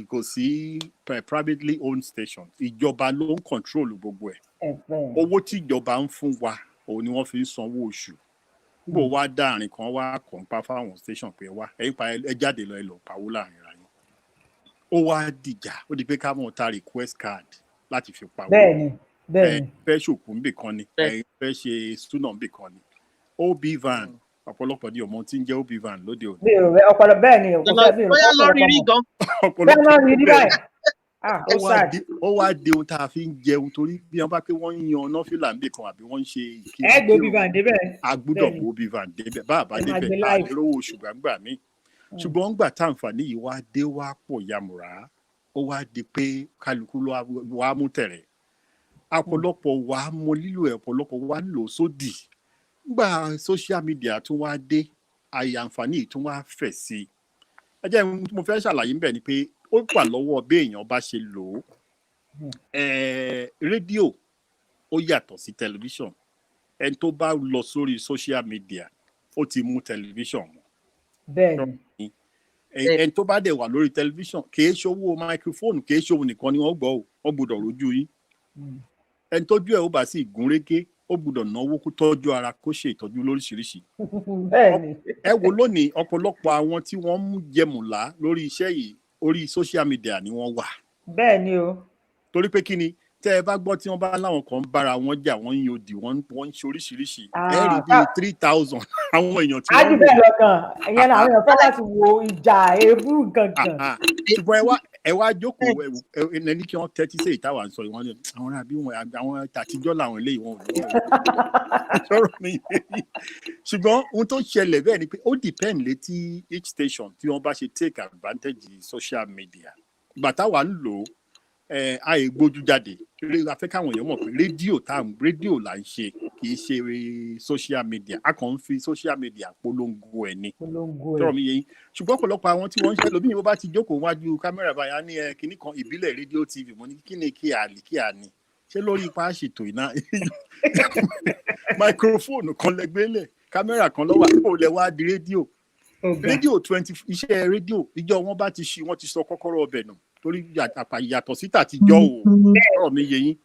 E: kò sí privately owned stations. Ìjọba ló ń control gbogbo ẹ̀. Owó tí ìjọba ń fún wa òun ni wọ́n fi ń sanwó oṣù. bó wá dáàrin kan wá kàn pa fáwọn station pé wá ẹ̀yin pa ẹ jáde lọ ẹ lọ pawó láàrin ra yín ó wá dìjà ó di pé ká mọ̀ ta request card láti fi pawó
C: bẹ́ẹ̀ni
E: ẹ fẹ́ ṣòkú níbì kan ni ẹ fẹ́ ṣe student níbì kan ni OB van ọ̀pọ̀lọpọ̀ ní ọmọ tí ń jẹ́ OB van lóde òní.
C: ọpọlọ bẹ́ẹ̀ ni
D: bóyá lọ rí rí gan.
C: bẹ́ẹ̀ náà rí rí báyìí.
E: ó wá di ohun tá a fi ń jẹun torí bí wọ́n bá pé wọ́n ń yan nọ́fìlà níbì kan àbí wọ́n ń ṣe ìkíni.
C: ẹ gbé OB van débẹ̀.
E: a gbúdọ̀ gbé OB van débẹ̀ bá a bá débẹ̀ a lè rówó oṣù gbàgbà míì ṣùgbọ́n ńgbà tá àǹfààní yìí wá dé wá pọ̀ yamùrá ó wá di pé kálukú ló wá mú tẹ̀rẹ̀ ọ̀pọ̀lọpọ̀ wá mọ lílo ẹ̀ ọ̀pọ̀lọpọ̀ wá lò sódì nígbà social media tún wá dé àyè àǹfààní yìí tún wá fẹ̀ sí i ẹ jẹ́ mo fẹ́ ṣàlàyé ń bẹ̀ ni pé ó wà lọ́wọ́ bí èèyàn bá ṣe lò ó rédíò ó yàtọ̀ sí tẹlifíṣàn ẹni tó bá lọ sórí social media ó ti mú tẹlifíṣàn mọ́
C: bẹ́ẹ̀ni
E: ẹni tó bá dẹ̀ wà lórí tẹlifíṣàn kìí ṣòwò máikrófóònù kìí ṣòwò nìkan ni wọ́n gbọ́ ò wọ́n gbọ́dọ̀ rójú yín ẹni tójú ẹ̀ ó bá sì gún régé ó gbọ́dọ̀ náwó kó tọ́jú ara kó ṣe ìtọ́jú lóríṣiríṣi. ẹ wo lónìí ọ̀pọ̀lọpọ̀ àwọn tí wọ́n mú jẹmùlá lórí iṣẹ́ yìí orí social media ni wọ́n wà.
C: bẹ́ẹ̀ ni o.
E: torí pé kí ni tẹ́ ẹ bá gbọ́ tí wọ́n bá láwọn kan bára wọn jà wọ́n ń yòdì wọ́n ń ṣe oríṣiríṣi ẹ rí bíi 3,000 àwọn èèyàn tí wọ́n.
C: ájú bẹ́ẹ̀ lọ́kàn ìyẹn làwọn èèyàn fẹ́ láti wo ìjà èébú gangan.
E: ṣùgbọ́n ẹ wá jókòó ẹni kí wọ́n tẹ́tí sí ìtawà ń sọ ìwọ́n ní àwọn àbí wọn àwọn àtijọ́ làwọn eléyìí wọn ò ní sọ̀rọ̀ mi ṣùgbọ́n ohun tó ṣẹlẹ̀ bẹ́ẹ̀ ni pé ó depend létí each station tí wọ́n bá ṣe take advantage social media ìgbà táwa ń lò ó àì gbójú jáde afẹ́ káwọn èèyàn mọ̀ pé rédíò là ń ṣe kì í ṣe social media a kàn ń fi social media polongo ẹ̀ ni tọrọ mi yé yín ṣùgbọ́n ọ̀pọ̀lọpọ̀ àwọn tí wọ́n ń ṣe lóbi yìí bó bá ti jókòó wájú kámẹ́rà báyà ní kinní kan ìbílẹ̀ rédíò tv mo ní kí ni kí a ní ṣé lórí ipa ṣètò iná máikrófóònù kan lẹ́gbẹ́lẹ̀ kámẹ́rà kan lọ́wọ́ àpò lẹ̀ wá di rédíò 20 iṣẹ́ rédíò ìjọ wọn bá ti ṣí wọ́n ti sọ kọ́kọ́rọ́ ọbẹ̀ nù torí yàtọ̀ síta ti jọ ò ọ̀rọ̀ mi yé yín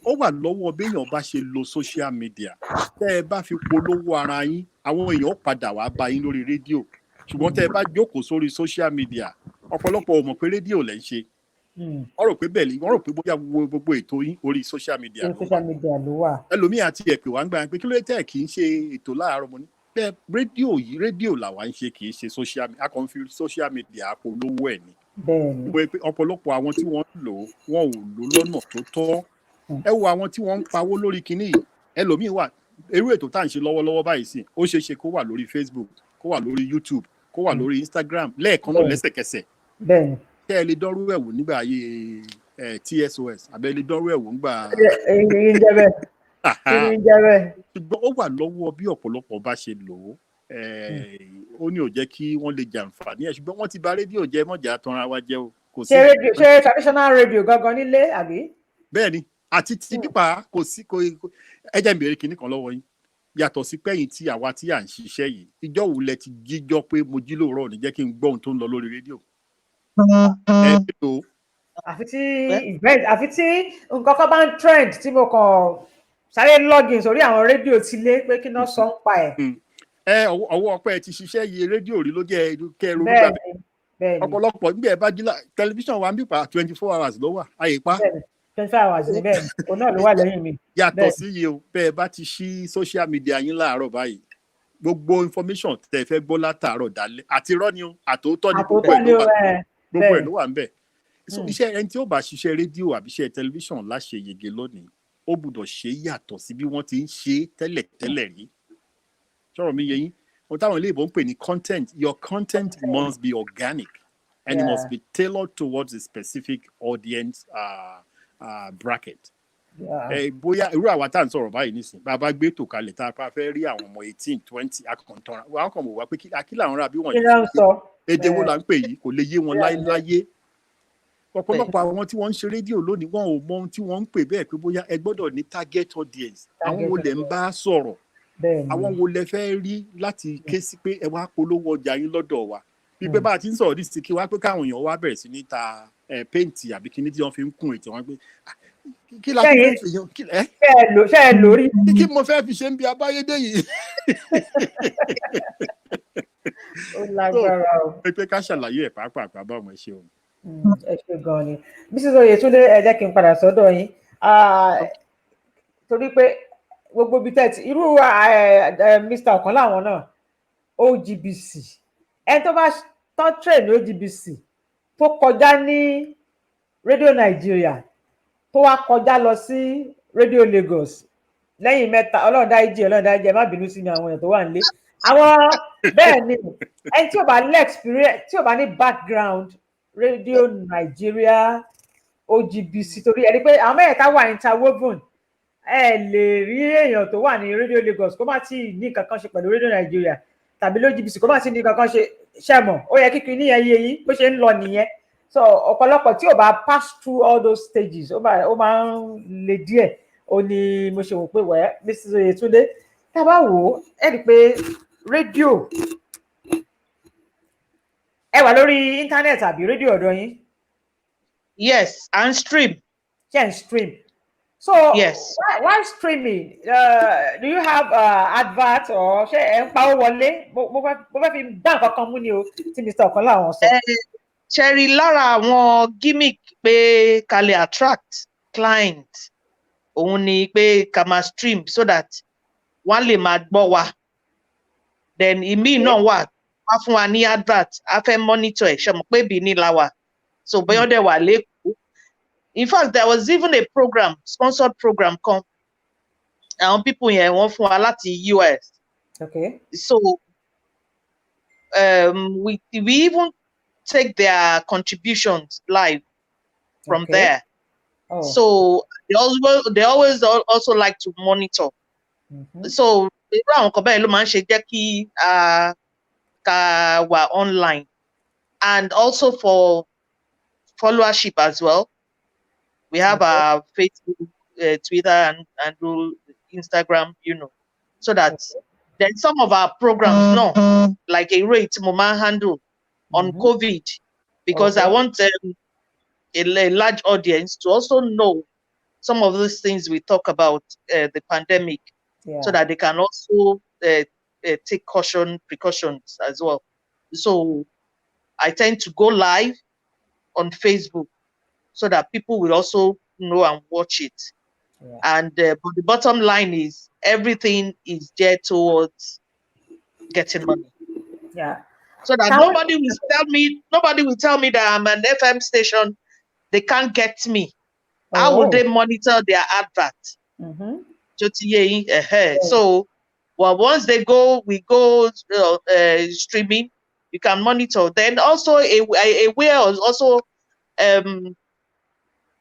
E: ó wà lọ́wọ́ béèyàn bá ṣe lo social media tẹ́ ẹ bá fi polówó ara yín àwọn èèyàn padà wá bá yín lórí rédíò ṣùgbọ́n tẹ́ ẹ bá jókòó sórí social media ọ̀pọ̀lọpọ̀ ò mọ̀ pé rédíò lẹ́ ń ṣe wọ́n rò pé bẹ́ẹ̀ ni wọ́n rò pé bóyá gbogbo ètò yín orí social media
C: ló wà
E: ẹlòmíì àti ẹ̀pẹ̀ wá ń gbà pé kí ló dé tẹ́ ẹ̀ kì í ṣe ètò láàárọ̀ mo ní bẹ́ẹ̀ rédíò làwa ń ṣe kì í ṣe social media a kàn fi social media polówó ẹ̀ ni ọ̀pọ̀lọpọ̀ àwọn tí wọ́n lò wọ́n ò lò lọ́nà tó tọ́ ẹ wo àwọn tí wọ́n ń pawó lórí kinní yìí ẹlòmíì wà irú ètò tá à ń ṣe lọ́wọ́lọ́wọ́ báyìí sí ó ṣeé ṣe kó wà lórí Facebook kó wà lórí YouTube kó wà lórí Instagram lẹ́ẹ̀kan náà lẹ́sẹ̀kẹsẹ̀ tẹ́ ẹ lè dánrú ẹ̀wò nígbà ayé TSOS àbẹ́ lè dánrú ẹ̀wò nígbà. ṣùgbọ́n ó wà lọ́wọ́ bí ọ̀pọ̀lọpọ̀ bá ṣe lò ó ó ní ò jẹ́ kí wọ́n lè jàǹfààní ẹ̀ ṣùgbọ́n wọ́n ti bà rédíò jẹ́ mọ̀jà tanra wa jẹ́ o.
C: ṣe traditional radio gangan nílé àbí.
E: bẹ́ẹ̀ ni àti ti pípa kò sí ẹ jẹ́ n béèrè kinní kan lọ́wọ́ yín yàtọ̀ sí pẹ́yìn tí àwa tí à ń ṣiṣẹ́ yìí ìjọ wo lẹ ti jíjọ́ pé mo jí lóòrọ̀ ní jẹ́ kí n gbọ́ ohun tó ń lọ lórí rédíò.
C: àfi tí nǹkan kan bá ń trend tí mo kàn sáré login sórí àwọn rédíò ti lé pé kí náà sọ ń pa ẹ̀.
E: ọwọ́ ọpẹ́ ti ṣiṣẹ́ yìí rédíò rí ló jẹ́ kẹrù nígbà ọ̀pọ̀lọpọ̀ nígbà ẹ bá jí tẹlifíṣàn wa ń bí pa 24 hours ló wà àyè pa.
C: 24 hours ni bẹ́ẹ̀ ni òun náà ló wà lẹ́yìn mi.
E: yàtọ̀ sí iye o bẹ́ẹ̀ bá ti ṣí social media yín láàárọ̀ báyìí gbogbo information tẹ́ fẹ́ gbọ́ látàárọ̀ dálẹ́ àti irọ́ ni o àtòótọ́ ni gbogbo ẹ̀ ló wà ń bẹ̀. iṣẹ́ ẹni tí ó bá ṣiṣẹ́ rédíò àbí iṣẹ́ tẹlifíṣàn láṣeyege lónìí ó gbọ́dọ̀ ṣe yàtọ̀ sí bí wọ́n ti ń ṣe tẹ́lẹ̀ rí sọ̀rọ̀ mi yẹ yín ohun táwọn ilé ìbò ń pè ní content your content must be organic and it must be tailored towards a specific audience bracket. Bóyá irú àwa tá à ń sọ̀rọ̀ báyìí nísìn bàbá gbé tò kalẹ̀ tá a fẹ́ rí àwọn ọmọ 18 20 akọ̀ntàn àwọn kan wò wá pé kí làwọn rà bí wọ́n yẹn èdè wo là ń pè yìí kò lè yé wọn láyé ọ̀pọ̀lọpọ̀ àwọn tí wọ́n ń ṣe rédíò lónìí wọn ò mọ ohun tí wọ́n ń pè bẹ́ẹ̀ pé bóyá ẹ gbọ́dọ̀ ní target audience àwọn wo lẹ̀ ń bá sọ̀rọ̀ àwọn wo lẹ fẹ́ rí láti ké sí pé ẹ wá polówó ọjà yín lọ́dọ̀ wa bí pé bá a ti ń sọ̀rọ̀ díìsì kí wá pé káwọn èèyàn wá bẹ̀rẹ̀ sí ní ta péǹtì àbí kíní tí wọ́n fi ń kún ètò wọn pé kí la fi fẹ́ fi yan kí ẹ
C: ṣe ẹ lórí.
E: kí mo fẹ́ fi ṣe ń bi abáyédé yìí.
C: Ó lágbára o.
E: pé ká ṣàlàyé ẹ̀ pàápàá bá ọmọ ẹ ṣe o.
C: Ẹ ṣe gan ni Mrs. Oyetunde, ẹ jẹ́ kí n padà sọ́dọ̀ yín torí pé gbogbo bíi tẹ́tí irú Mr. ọ̀kan láwọn náà OGBC ẹni tó bá tán train OGBC tó kọjá ní rédíò Nàìjíríà tó wá kọjá lọ sí rédíò Lagos lẹ́yìn mẹ́ta ọlọ́run dáríjì má bínú sí mi àwọn èèyàn tó wà nílé àwọn bẹ́ẹ̀ ni ẹni tí ò bá ní experience tí ò bá ní background rédíò Nàìjíríà OGBC torí ẹni pé àwọn mẹ́ẹ̀ta wà interwoven ẹ lè rí èèyàn tó wà ní rédíò Lagos kó má tí ní kankan ṣe pẹ̀lú rédíò Nàìjíríà tàbí OGBC kó má tí ní kankan ṣe ṣẹ̀mọ̀ ó yẹ kíkiri níyẹn yé yín bó ṣe ń lọ nìyẹn so ọ̀pọ̀lọpọ̀ tí ò bá pass through all those stages ó máa ń le díẹ̀ ó ní mo ṣe wò pé wẹ́ Mrs. Oyetunde tá a bá wò ó ẹ rí i pé rédíò ẹ wà lórí íńtánẹ́ẹ̀tì àbí rédíò ọ̀dọ̀ yín.
D: Yes, and stream.
C: Can stream. So
D: yes.
C: Why streaming? Do you have advert or ṣé ẹ ń pawó wọlé? Mo fẹ́ fi dá nǹkan kan mú ni o tí Mr. ọ̀kan láwọn sọ.
D: Cherry lára àwọn gimmick pé ká lè attract client òun ni pé ká máa stream so that wọ́n lè máa gbọ́ wa. Then ìmí náà wà wá fún wa ní advert a fẹ́ monitor ẹ̀ ṣe mọ̀ pé bí ní la wà. So bóyá dẹ̀ wà lẹ́kọ̀ọ́. In fact, there was even a program, sponsored program kan. Àwọn people yẹn wọ́n fún wa láti US.
C: Okay.
D: So we even take their contributions live from there. Oh. So they always also like to monitor. Mm-hmm. So irú àwọn kan bẹ́ẹ̀ ló máa ń ṣe jẹ́ kí ká wà online, and also for followership as well. We have our Facebook, Twitter, and Instagram, so that then some of our programs, like a rate Moma handle on COVID, because I want a large audience to also know some of those things we talk about the pandemic, so that they can also take precautions as well. So I tend to go live on Facebook so that people will also know and watch it. Yeah. And but the bottom line is everything is geared towards getting money.
C: Yeah.
D: So that nobody will tell me that I'm an FM station, they can't get me. Oh. How would they monitor their advert? Mm-hmm. So once we go streaming, you can monitor. Then also a way is also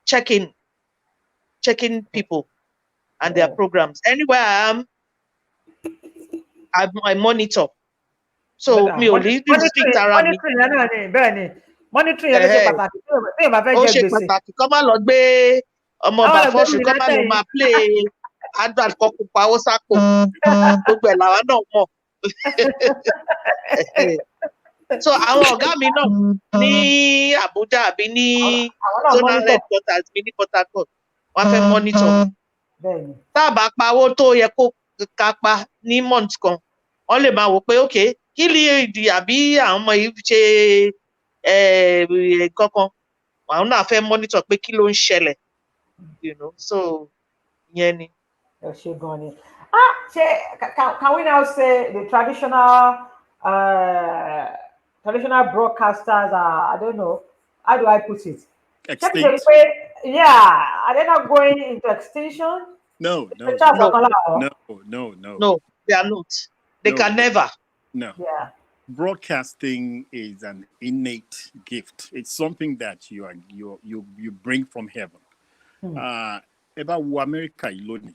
D: checking people and their programs. Anywhere I am, I monitor. So mi ò ní district ara mi.
C: Monitoring yẹn ló ṣe pàtàkì tí èèyàn bá fẹ́ jẹ gbèsè.
D: Ó ṣe pàtàkì kọ́ máa lọ gbé ọmọ bàfọ́sù kọ́ máa lọ máa play advert kọkùn pawó sápò. Gbogbo ẹ̀ làwa náà mọ̀. So àwọn ọ̀gá mi náà ní Abuja àbí ní zonal headquarters mi ní Port Harcourt wọ́n fẹ́ monitor. Tá a bá pa owó tó yẹ kó ká pa ní month kan, wọ́n lè máa wò pé okay, kí lè ìdí àbí àwọn ọmọ yìí ṣe kankan, àwọn náà fẹ́ monitor pé kí ló ń ṣẹlẹ̀, so yẹn ni.
C: Ẹ ṣe gan ni. Can we now say the traditional broadcasters are, I don't know, how do I put it?
E: Extinct.
C: Yeah, are they not going into extinction?
E: No, they are
D: not. They can never.
E: No.
C: Yeah.
E: Broadcasting is an innate gift. It's something that you bring from heaven. Ẹ bá wo America yìí lónìí,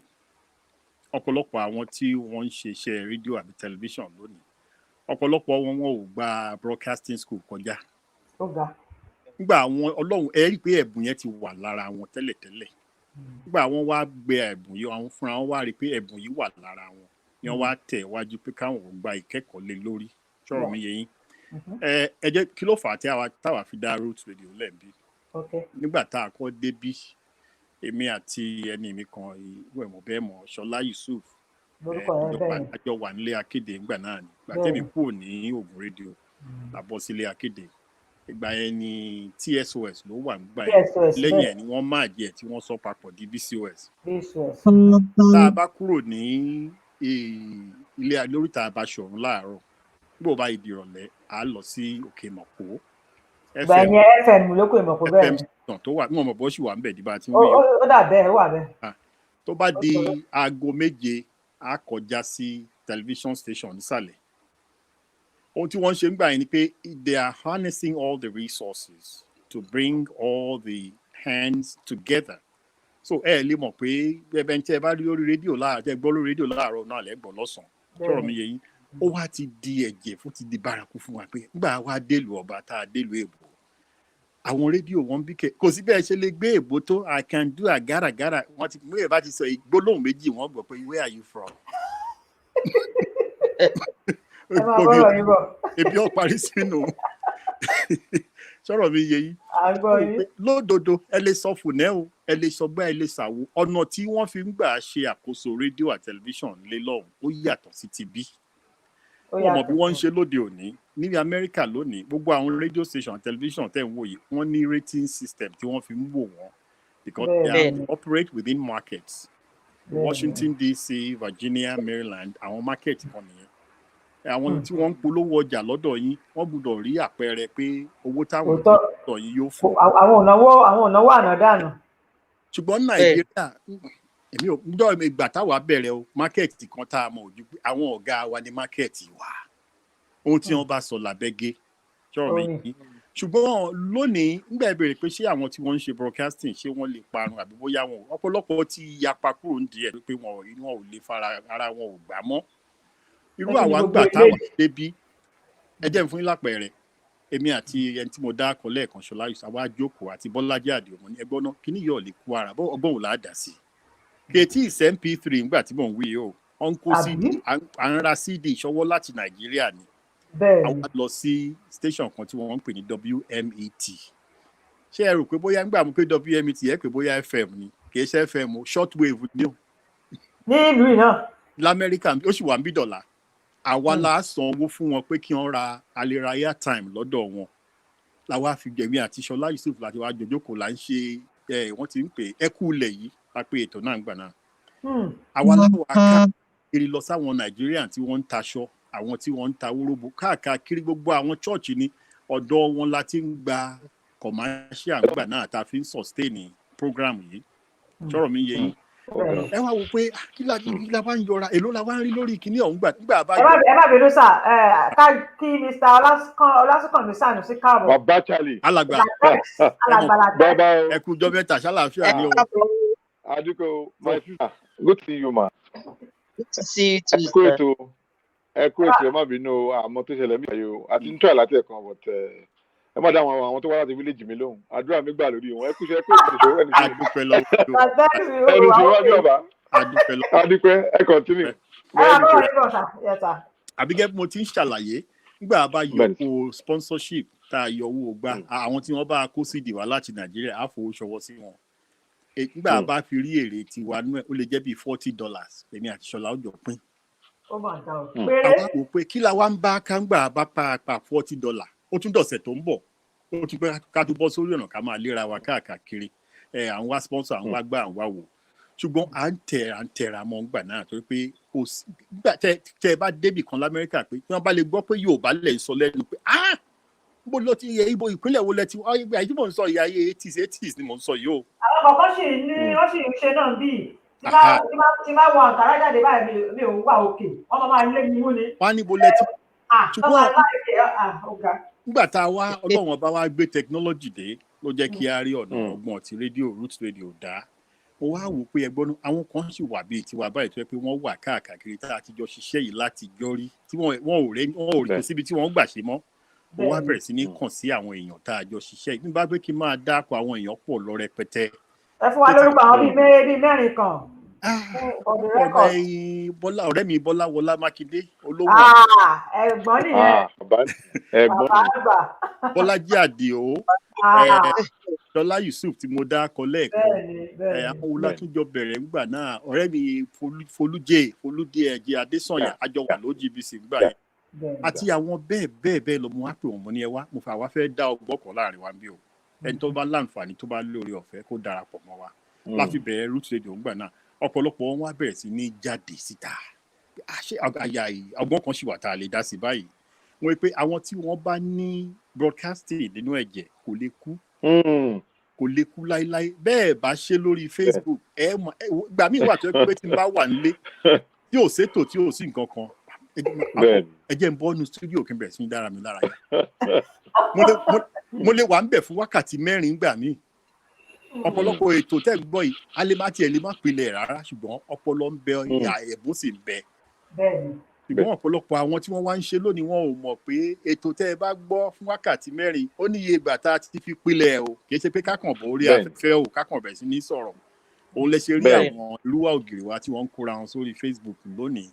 E: ọ̀pọ̀lọpọ̀ àwọn tí wọ́n ń ṣiṣẹ́ rédíò àbí tẹlifíṣàn lónìí, ọ̀pọ̀lọpọ̀ wọn ò gba broadcasting school kọjá. Nígbà àwọn Ọlọ́run ẹ rí pé ẹ̀bùn yẹn ti wà lára wọn tẹ́lẹ̀tẹ́lẹ̀. Nígbà wọn wá gbé ẹ̀bùn yìí, àwọn fúnra wọn wá rí pé ẹ̀bùn yìí wà lára wọn. Ni wọ́n wá tẹ̀ wájú pé káwọn gba ìkẹ́kọ̀ọ́ lé lórí. Ṣọ́rọ̀ mi yé yín. Ẹ jẹ́ kí ló fà á tí táwa fi dá Roots Radio lẹ́ẹ̀bí. Nígbà tá a kọ́ débí, èmi àti ẹni mi kan ìwé mọ̀ bẹ́ẹ̀ mọ̀ Ṣọlá Yusuf
C: lórúkọ ẹ bẹ́ẹ̀
E: àjọ wà nílé akéde ńgbà náà ni ìgbà
C: Bẹ́ẹ̀.
E: tẹ́mi kúrò ní Ògùn rédíò la bọ́ sílé akéde ìgbà yẹn ni TSOS ló wà nígbà yẹn
C: TSOS
E: lẹ́yìn
C: bẹ́ẹ̀.
E: ẹ̀ ni wọ́n máa jẹ́ tí wọ́n sọ papọ̀ di BCOS
C: BCOS.
E: tá a bá kúrò ní ilé lóríta Abáṣọ̀run láàárọ̀ gbọ́ bá ìdí ìrọ̀lẹ́ à lọ sí Òkè Mọ̀pó
C: ìgbà yẹn FM ló kó ìmọ̀ kó bẹ́ẹ̀
E: FM
C: ni.
E: station tó wà ní ọmọ bọ́ọ̀ṣì wà ń bẹ̀ dìbà tí
C: Ó
E: wọ́n yọ
C: ó dà bẹ́ẹ̀ ó wà bẹ́ẹ̀.
E: tó bá di aago 7 a kọjá sí television station nísàlẹ̀ ohun tí wọ́n ṣe ń gbà yẹn ni pé they are harnessing all the resources to bring all the hands together so ẹ lè mọ̀ pé ẹbẹ̀ ń tẹ́ ẹ bá rí lórí rédíò láàárọ̀ tẹ́ gbọ́ lórí rédíò láàárọ̀ náà lẹ́gbọ̀n lọ́sàn-án sọ̀rọ̀ mi yẹ yín ó wá ti di ẹ̀jẹ̀ fún ti di bárakú fún wa pé nígbà wá délùú ọba tá a délùú èbó àwọn rédíò wọn bí kẹ kò sí bẹ́ẹ̀ ṣe lè gbé èbó tó I can do àgáràgárà wọ́n ti mú ẹ̀ bá ti sọ gbólóhùn méjì wọ́n gbọ́ pé where are you from.
C: ẹ máa bọ́rọ̀ yín bọ̀.
E: ebi ọ̀ parí sínú sọ̀rọ̀ mi yẹ yín
C: àgbọ̀ yín.
E: lódodo ẹ lè sọ fùnẹ́ o ẹ lè sọ gbá ẹ lè ṣàwo ọ̀nà tí wọ́n fi ń gbà ṣe àkóso rédíò àti tẹlifíṣàn lé lọ́hùn ó yàtọ̀ sí ti bí wọ́n mọ̀ bí wọ́n ń ṣe lóde òní ní Amẹ́ríkà lónìí gbogbo àwọn radio station àti tẹlifíṣàn tẹ̀ ń wò yìí wọ́n ní rating system tí wọ́n fi ń wò wọ́n because they have to operate within markets Washington DC Virginia Maryland àwọn market kan nìyẹn àwọn tí wọ́n ń polówó ọjà lọ́dọ̀ yín wọ́n gbọ́dọ̀ rí àpẹẹrẹ pé owó táwọn ọ̀dọ̀ yín yóò fún.
C: àwọn ònáwó ànádànù.
E: ṣùgbọ́n Nàìjíríà èmi ò gbọ́ ìgbà táwa bẹ̀rẹ̀ o mákẹ́ẹ̀tì kan tá a mọ̀ ojú pé àwọn ọ̀gá wa ní mákẹ́ẹ̀tì wa ohun tí wọ́n bá sọ làbẹ́gẹ́ sọ̀rọ̀ mi yìí ṣùgbọ́n lónìí nígbà ìbéèrè pé ṣé àwọn tí wọ́n ń ṣe broadcasting ṣé wọ́n lè parun àbí bóyá wọn ọ̀pọ̀lọpọ̀ ti yapa kúrò ní díẹ̀ pé wọn ò lè fara ara wọn ò gbà mọ́ irú àwa gbà táwọn débi ẹ jẹ́ fún yín lápẹẹrẹ èmi àti ẹni tí mo dá akọ lẹ́ẹ̀kan Ṣọlá àwa jókòó àti Bọ́lájí Àdìó ní ẹgbọ́n náà kíní yóò lè kú ara ọgbọ́n wò láàdá sí kèétí ìsẹ́ MP3 nígbà tí mò ń wí o wọ́n ń kó CD à ń ra CD ìṣọwọ́ láti Nàìjíríà ni àwọn lọ sí station kan tí wọ́n ń pè ní WMET ṣé ẹ rò pé bóyá nígbà mo pé WMET ẹ pé bóyá FM ni kì í ṣe FM o shortwave ni o.
C: ní ìlú náà.
E: lamẹ́ríkà ó sì wà ń bí dọ̀là àwa la san owó fún wọn pé kí wọ́n ra alera airtime lọ́dọ̀ wọn làwa fi gbẹ̀mí àti Ṣọlá Yusuf láti wá jòjókòó là ń ṣe wọ́n ti ń pè ẹkú ilẹ̀ yìí a pé ètò náà ń gbà náà àwa láwọn akáàkiri lọ sáwọn Nàìjíríà tí wọ́n ń taṣọ àwọn tí wọ́n ń ta wóróbo káàkiri gbogbo àwọn chọ́ọ̀chì ní ọ̀dọ̀ wọn la ti ń gba commercial gbà náà tá a fi ń sustain program yìí sọ̀rọ̀ mi yé yín ẹ wá wò pé kí la bá ń yọra èló la wá ń rí lórí kíní ọ̀hún nígbà bá yọ.
C: ẹ má bínú sà kí Mr. Ọlásùnkànmí Sànúsí káàbọ̀.
F: bàbá Charlie.
E: alàgbà ẹ kú jọ́ mẹ́ta ṣàlàáfíà ni o.
F: Adúkò my sister good to see you ma.
D: Good to see you too.
F: ẹ kú ètò ẹ má bínú àmọ́ tó ṣẹlẹ̀ mí ayò àti ń tọ́ àlàtì ẹ̀kan but ẹ má dá àwọn tó wá láti village mi lóhùn àdúrà mi gbà lórí wọn ẹ kú iṣẹ́ pé ìṣòro ẹni
E: àdúpẹ́ lọ́wọ́
F: ẹni ṣòro wájú ọba àdúpẹ́ ẹ continue.
E: àbígẹ́ mo ti ń ṣàlàyé nígbà bá yọ owó sponsorship tá a yọ owó gbà àwọn tí wọ́n bá kó CD wá láti Nàìjíríà á fowó ṣọwọ́ sí wọn nígbà bá fi rí èrè tiwa nú ẹ̀ ó lè jẹ́ bíi $40 èmi àti Ṣọlá ó jọ pín.
C: àwa
E: wò pé kí la wá ń bá kángbà bá pa $40 ó tún dọ̀sẹ̀ tó ń bọ̀ ó tún pé ká tó bọ́ sórí ọ̀nà ká máa léra wa káàkiri à ń wá sponsor à ń wá gbà à ń wá wò ṣùgbọ́n à ń tẹ̀ra mọ́ gbà náà torí pé kò sí gbà tẹ́ ẹ bá débì kan l'Amẹ́ríkà pé tí wọ́n bá lè gbọ́ pé Yorùbá lẹ̀ ń sọ lẹ́nu pé bó ló ti yẹ ibo ìpínlẹ̀ wo lẹ ti àyè tí mò ń sọ ìyá ayé 80s ni mò ń sọ yìí o.
C: àwọn kọ̀ọ̀kan sì ní wọ́n sì ń ṣe náà bíi tí máa wọ àǹtàrà jáde báyìí mi ò wà òkè wọ́n máa lé mi mú ni.
E: wọ́n á ní ibo lẹ ti. ṣùgbọ́n nígbà tá a wá Ọlọ́run ọba wa gbé technology dé ló jẹ́ kí a rí ọ̀nà ọgbọ́n ti rédíò Roots Radio dá mo wá wò pé ẹgbọ́n àwọn kan sì wà bíi tiwa báyìí tó yẹ pé wọ́n wà káàkiri tá a ti jọ ṣiṣẹ́ yìí láti jọ rí tí wọ́n ò rí kò síbi tí wọ́n gbà ṣe mọ́ mo wá bẹ̀rẹ̀ sí ní kàn sí àwọn èèyàn tá a jọ ṣiṣẹ́ yìí nígbà pé kí n máa dáàpọ̀ àwọn èèyàn pọ̀ lọ rẹpẹtẹ.
C: ẹ fún wa lórúkọ àwọn bíi mẹ́rin kan.
E: ọ̀rẹ́ mi Bọ́lá Wọlá Mákindé olówó.
C: ẹ̀gbọ́n nìyẹn.
F: ẹ̀gbọ́n
E: Bọ́lájí Àdìó Lọ́lá Yusuf tí mo dá akọ lẹ́ẹ̀kan àwọn olátúnjọ bẹ̀rẹ̀ ńgbà náà ọ̀rẹ́ mi Folúdé ẹ̀jẹ̀ Adésànyà àjọ wà lóGBC ńgbà yẹn àti àwọn bẹ́ẹ̀ lọ mo wá pè wọ́n mo ní ẹ wá mo fà wá fẹ́ dá ọgbọ́n kan láàrin wa bí o ẹni tó bá láǹfààní tó bá lórí ọ̀fẹ́ kó darapọ̀ mọ́ wa láti bẹ̀rẹ̀ Root Radio ńgbà náà ọ̀pọ̀lọpọ̀ wọn wá bẹ̀rẹ̀ sí ní jáde síta ọgbọ́n kan sì wà tá a lè dá sí báyìí wọ́n pé àwọn tí wọ́n bá ní broadcasting nínú ẹ̀jẹ̀ kò lè kú láíláí bẹ́ẹ̀ bá ṣe lórí Facebook gbà mí wà tó yẹ pé tí n bá wà nílé tí ò sétò tí ò sí nǹkan kan ẹ jẹ́ n bọ́ nu studio kí n bẹ̀rẹ̀ sí ní dára mi lára yẹn mo lè wà ń bẹ̀ fún wákàtí 4 gbà mí ọ̀pọ̀lọpọ̀ ètò tẹ́ ń gbọ́ yìí a lè má tiẹ̀ lè má pilẹ̀ rárá ṣùgbọ́n ọpọlọ ń bẹ ẹ̀bùn sì ń bẹ ṣùgbọ́n ọ̀pọ̀lọpọ̀ àwọn tí wọ́n wá ń ṣe lónìí wọn ò mọ̀ pé ètò tẹ́ ẹ bá gbọ́ fún wákàtí 4 ó ní iye ìgbà tá a ti fi pilẹ̀ o kì í ṣe pé kákàn bọ̀ orí afẹ́fẹ́ o kákàn bẹ̀rẹ̀ sí ní sọ̀rọ̀ òun lè ṣe rí àwọn Ìlúwà Ògìrì wa tí wọ́n ń kóra wọn sórí Facebook lónìí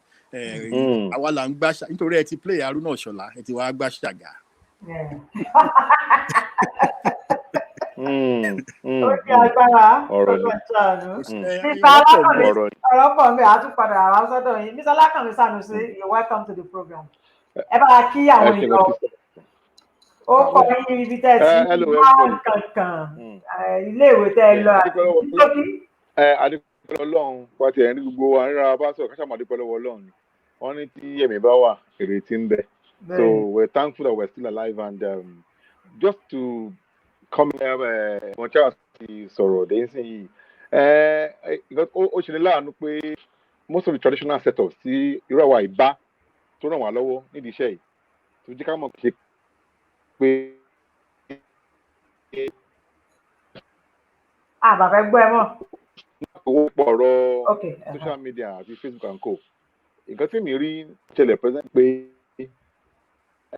E: àwa là ń gbá nítorí ẹ ti play Haruna Ìṣọ̀lá ẹ ti wá gbá Ṣàgà.
C: Ó ní agbára ọ̀rọ̀ pọ̀ mi àtúpadà àwọn sọ́dọ̀ yìí Mr. Lákànmí Sànúsí, you're welcome to the program. Ẹ bá kí àwọn èèyàn ó kọ yín ibi tẹ́ ẹ ti máa kankan iléèwé tẹ́ ẹ lọ
F: adúpẹ́ Ọlọ́run pàtẹ ẹni gbogbo wa níra bá sọ̀rọ̀ káṣá máa dúpẹ́ lọ́wọ́ Ọlọ́run ni wọ́n ní tí ẹ̀mí bá wà ìrètí ń bẹ so we're thankful that we're still alive and just to come here wọ́n tí a ti sọ̀rọ̀ dé sí yìí ó ṣe ní láàánú pé most of the traditional setups tí irú àwa ìbá tó ràn wá lọ́wọ́ nídìí iṣẹ́ yìí tó jẹ́ ká mọ̀ ṣe pé
C: bàbá gbọ́ ẹ mọ̀
F: owó pọ̀ ọ̀rọ̀ social media àti Facebook and co nǹkan tí mi rí ṣẹlẹ̀ present pé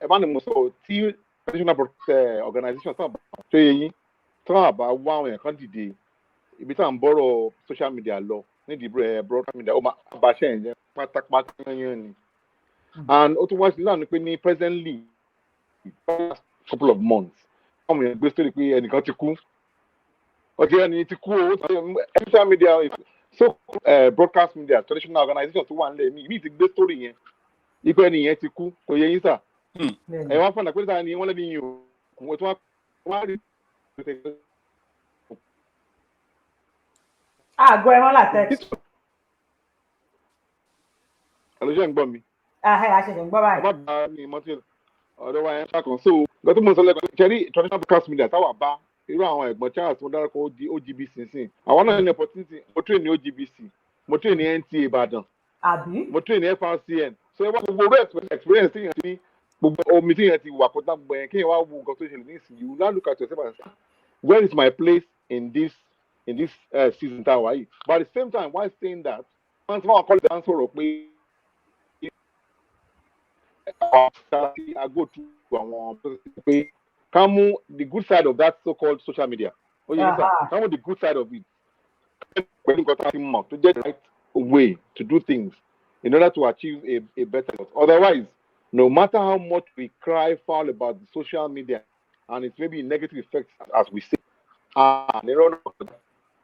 F: ẹ bá ní mo sọ tí traditional organization tó yẹ yín tó àbá wá àwọn èèyàn kan dìde ibi tá à ń bọ́rọ̀ social media lọ nídìí broadcast media ó máa bá ṣe ẹ̀yẹ pátápátá yẹn ni and ó tún wá sí láàánú pé ní presently couple of months àwọn èèyàn gbé sórí pé ẹnìkan ti kú ọjọ́ ẹni tí kú owó social media so broadcast media traditional organization tó wà nílẹ̀ mi ti gbé story yẹn ipò ẹni yẹn ti kú kò yẹ yín sà ẹ wá fọnà pé sáà ni wọ́n lẹ́bi yín o wọ́n tún wá rí.
C: àgọ́ ẹ wọ́n là tẹ́.
F: àlùjọ ń gbọ́ mi.
C: àṣẹ̀ṣẹ̀ ń gbọ́ báyìí.
F: ọba bá mi mọ́tò ọ̀dọ́ wa yẹn ṣàkàn so gbọ́dọ̀ mo sọ lẹ́kọ̀ọ́ kẹrí traditional broadcast media táwa bá irú àwọn ẹ̀gbọ́n Charles mo dárúkọ OGBC sín àwọn náà ní opportunity mo train ní OGBC mo train ní NTA Ìbàdàn mo train ní FRCN so ẹ wá gbogbo experience tí yẹn ti ní gbogbo omi tí yẹn ti wà kọjá gbogbo yẹn kí yẹn wá wo nǹkan tó ṣẹlẹ̀ ní ìsìn you now look at yourself and say where is my place in this season tá a wà yìí but at the same time while saying that wọ́n ti máa kọ́ lẹ́sẹ̀ sọ̀rọ̀ pé I go to àwọn pé ká mú the good side of that so-called social media. Ó yẹ ká mú the good side of it. Pẹ̀lú nǹkan tá a ti mọ̀ to get the right way to do things in order to achieve a better result. Otherwise, no matter how much we cry foul about the social media and its maybe negative effects as we say,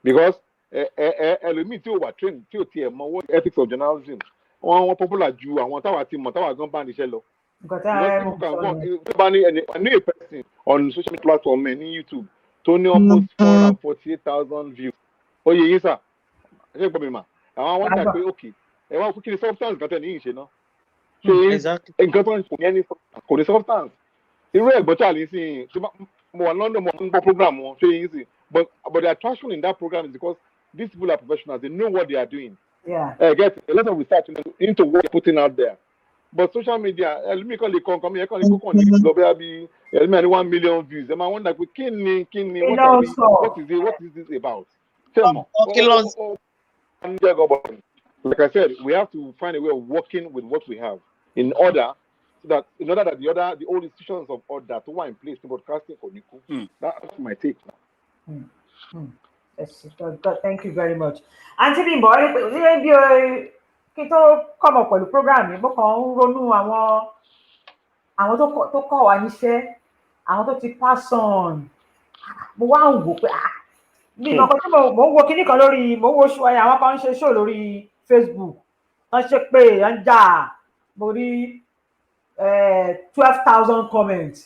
F: because ẹlòmíì tí ó wà trained tí ó tiẹ̀ mọ̀ what ethics of journalism wọ́n popular ju àwọn táwa ti mọ̀ táwa gan bá níṣẹ́ lọ. I knew a person on social media platform ní YouTube tó ní almost 448,000 views. Ó yẹ yín sà, ṣé gbọ́ mi mà? Àwọn wọ́n dà pé okay, ẹ wá kí ni substance kan tẹ̀ ní ìṣe náà. Ṣé nǹkan tó ń kò ní ẹni kò ní substance? Irú ẹ̀gbọ́n tí a lè sìn mo wà London mo ń gbọ́ program wọn ṣé yín sìn but the attraction in that program is because these people are professionals, they know what they are doing.
C: Yeah.
F: Get a lot of research into what they're putting out there. But social media, ẹlòmíì kan lè kọ́ nǹkan mi ẹ̀ kàn ní kókàn ní lọ bẹ́ẹ̀ bí ẹlòmíì ní 1 million views ẹ̀ máa wọ́n dà pé kí ni what is this about? Like I said, we have to find a way of working with what we have in order that the old institutions of order to were in place to broadcasting for Niku. That's my take.
C: Yes, God, thank you very much. Auntie Bimbo, kí tó come up pẹ̀lú program yìí mo kàn ń ronú àwọn tó kọ́ wa níṣẹ́ àwọn tó ti pass on mo wá ń wò pé bí nǹkan tí mo ń wo kíní kan lórí mo ń wo àwọn kan ń ṣe show lórí Facebook wọ́n ṣe pé wọ́n ń jà mo rí 12,000 comments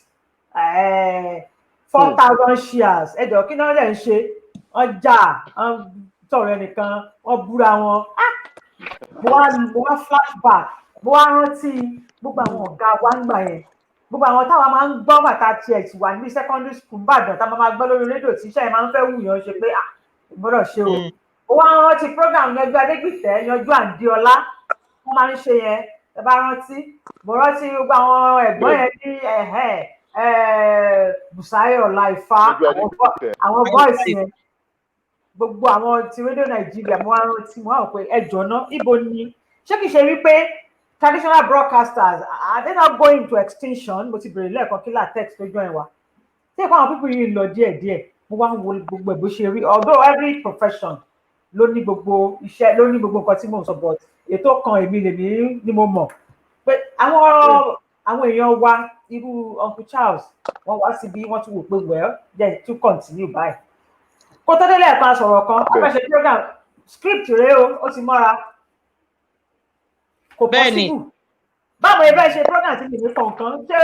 C: 4,000 shares ẹjọ́ kí náà lè ń ṣe wọ́n jà wọ́n sọ̀rọ̀ ẹnìkan wọ́n búra wọn mo wá flashback mo wá rántí gbogbo àwọn ọ̀gá wa ń gbà yẹn gbogbo àwọn táwa máa ń gbọ́ bàtà tiẹ̀ ti wà ní secondary school Ìbàdàn táwa máa gbọ́ lórí rédíò tí iṣẹ́ yẹn máa ń fẹ́ wù yàn ṣe pé ìgbọ́dọ̀ ṣe o. ó wá rántí program yanjú Adégbìtẹ́ yanjú Àǹdíọlá wọ́n máa ń ṣe yẹn ẹ bá rántí mo rántí gbogbo àwọn ẹ̀gbọ́n yẹn ní Bùsáyọ̀ Láìfá àwọn bọ́ọ̀sì yẹn gbogbo àwọn ti rédíò Nàìjíríà mo wá rántí mo wá rò pé ẹjọ́ náà ibo ni ṣé kìí ṣe wípé traditional broadcasters are they not going to extinction mo ti bèrè lẹ́ẹ̀kan kí latex tó join wa tí ẹ̀kọ́ àwọn pípọ̀ yìí lọ díẹ̀díẹ̀ mo wá ń wo gbogbo ẹ̀ bó ṣe rí although every profession ló ní gbogbo iṣẹ́ ló ní gbogbo nǹkan tí mò ń sọ but ètò kan èmi lèmi ni mo mọ̀ pé àwọn èèyàn wa irú Uncle Charles wọ́n wá síbi wọ́n tún wò pé well then to continue báyìí kó tó délé ẹ̀kan sọ̀rọ̀ kan afẹ́ṣe program script rèé ó ti mọ́ra kò possible báwo ẹ bẹ́ẹ̀ ṣe program tí mi ní kọ̀ọ̀kan ṣé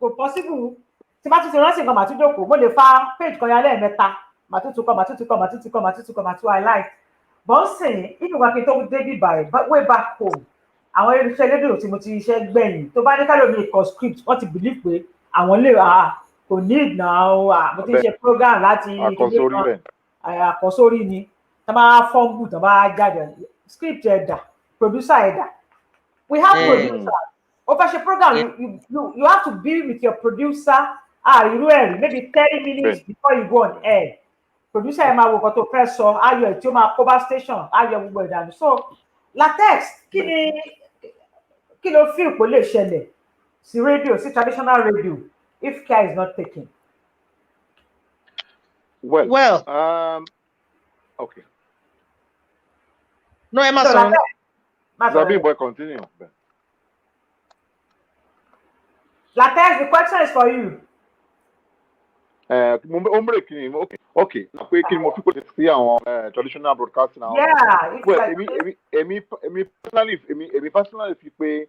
C: kò possible tí bá tún ti rántí nǹkan màá tún jókòó mo lè fa page kan ya lẹ́ẹ̀mẹ́ta màá tún highlight bọ́ǹsìn ìdùnnú kí n tó débí báyìí way back home àwọn irinṣẹ́ rédíò tí mo ti iṣẹ́ gbẹ̀yìn tó bá ní kálómi ikọ̀ script wọ́n ti believe pé àwọn lè kò ní ìdná mo ti ṣe program láti àkọ́sórí ni tó bá fọ́ǹbù tó bá jáde script ẹ̀dà producer ẹ̀dà we have producers ó fẹ́ ṣe program you have to be with your producer irú ẹ̀rí maybe 30 minutes before you go on air producer ẹ̀ máa wo nǹkan tó fẹ́ sọ ayọ̀ ẹ̀ tí ó máa cover station ayọ̀ gbogbo ìdànù so latex kí ló fi ìpò lè ṣẹlẹ̀ sí rédíò sí traditional radio if care is not taken.
F: Well, okay.
D: No, Emma, son.
F: Zabi, boy, continue.
C: Latex, the question is for you.
F: Okay. Now, people see on traditional broadcasting now.
C: Yeah.
F: Well, personally, if you pay,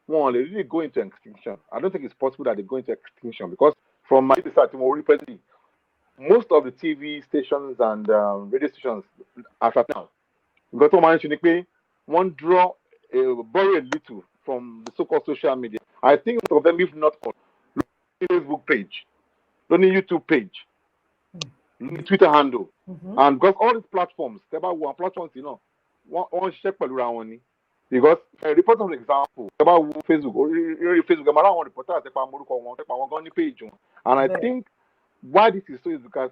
F: one, they really go into extinction. I don't think it's possible that they go into extinction because from my research, most of the TV stations and radio stations as at now, got to mention one draw borrow a little from the so-called social media. I think most of them, if not all, Facebook page, only YouTube page, Twitter handle, and because all these platforms, about one platforms, one check around because report of example about Facebook, Facebook, around reporters, one page, and I think why this is so is because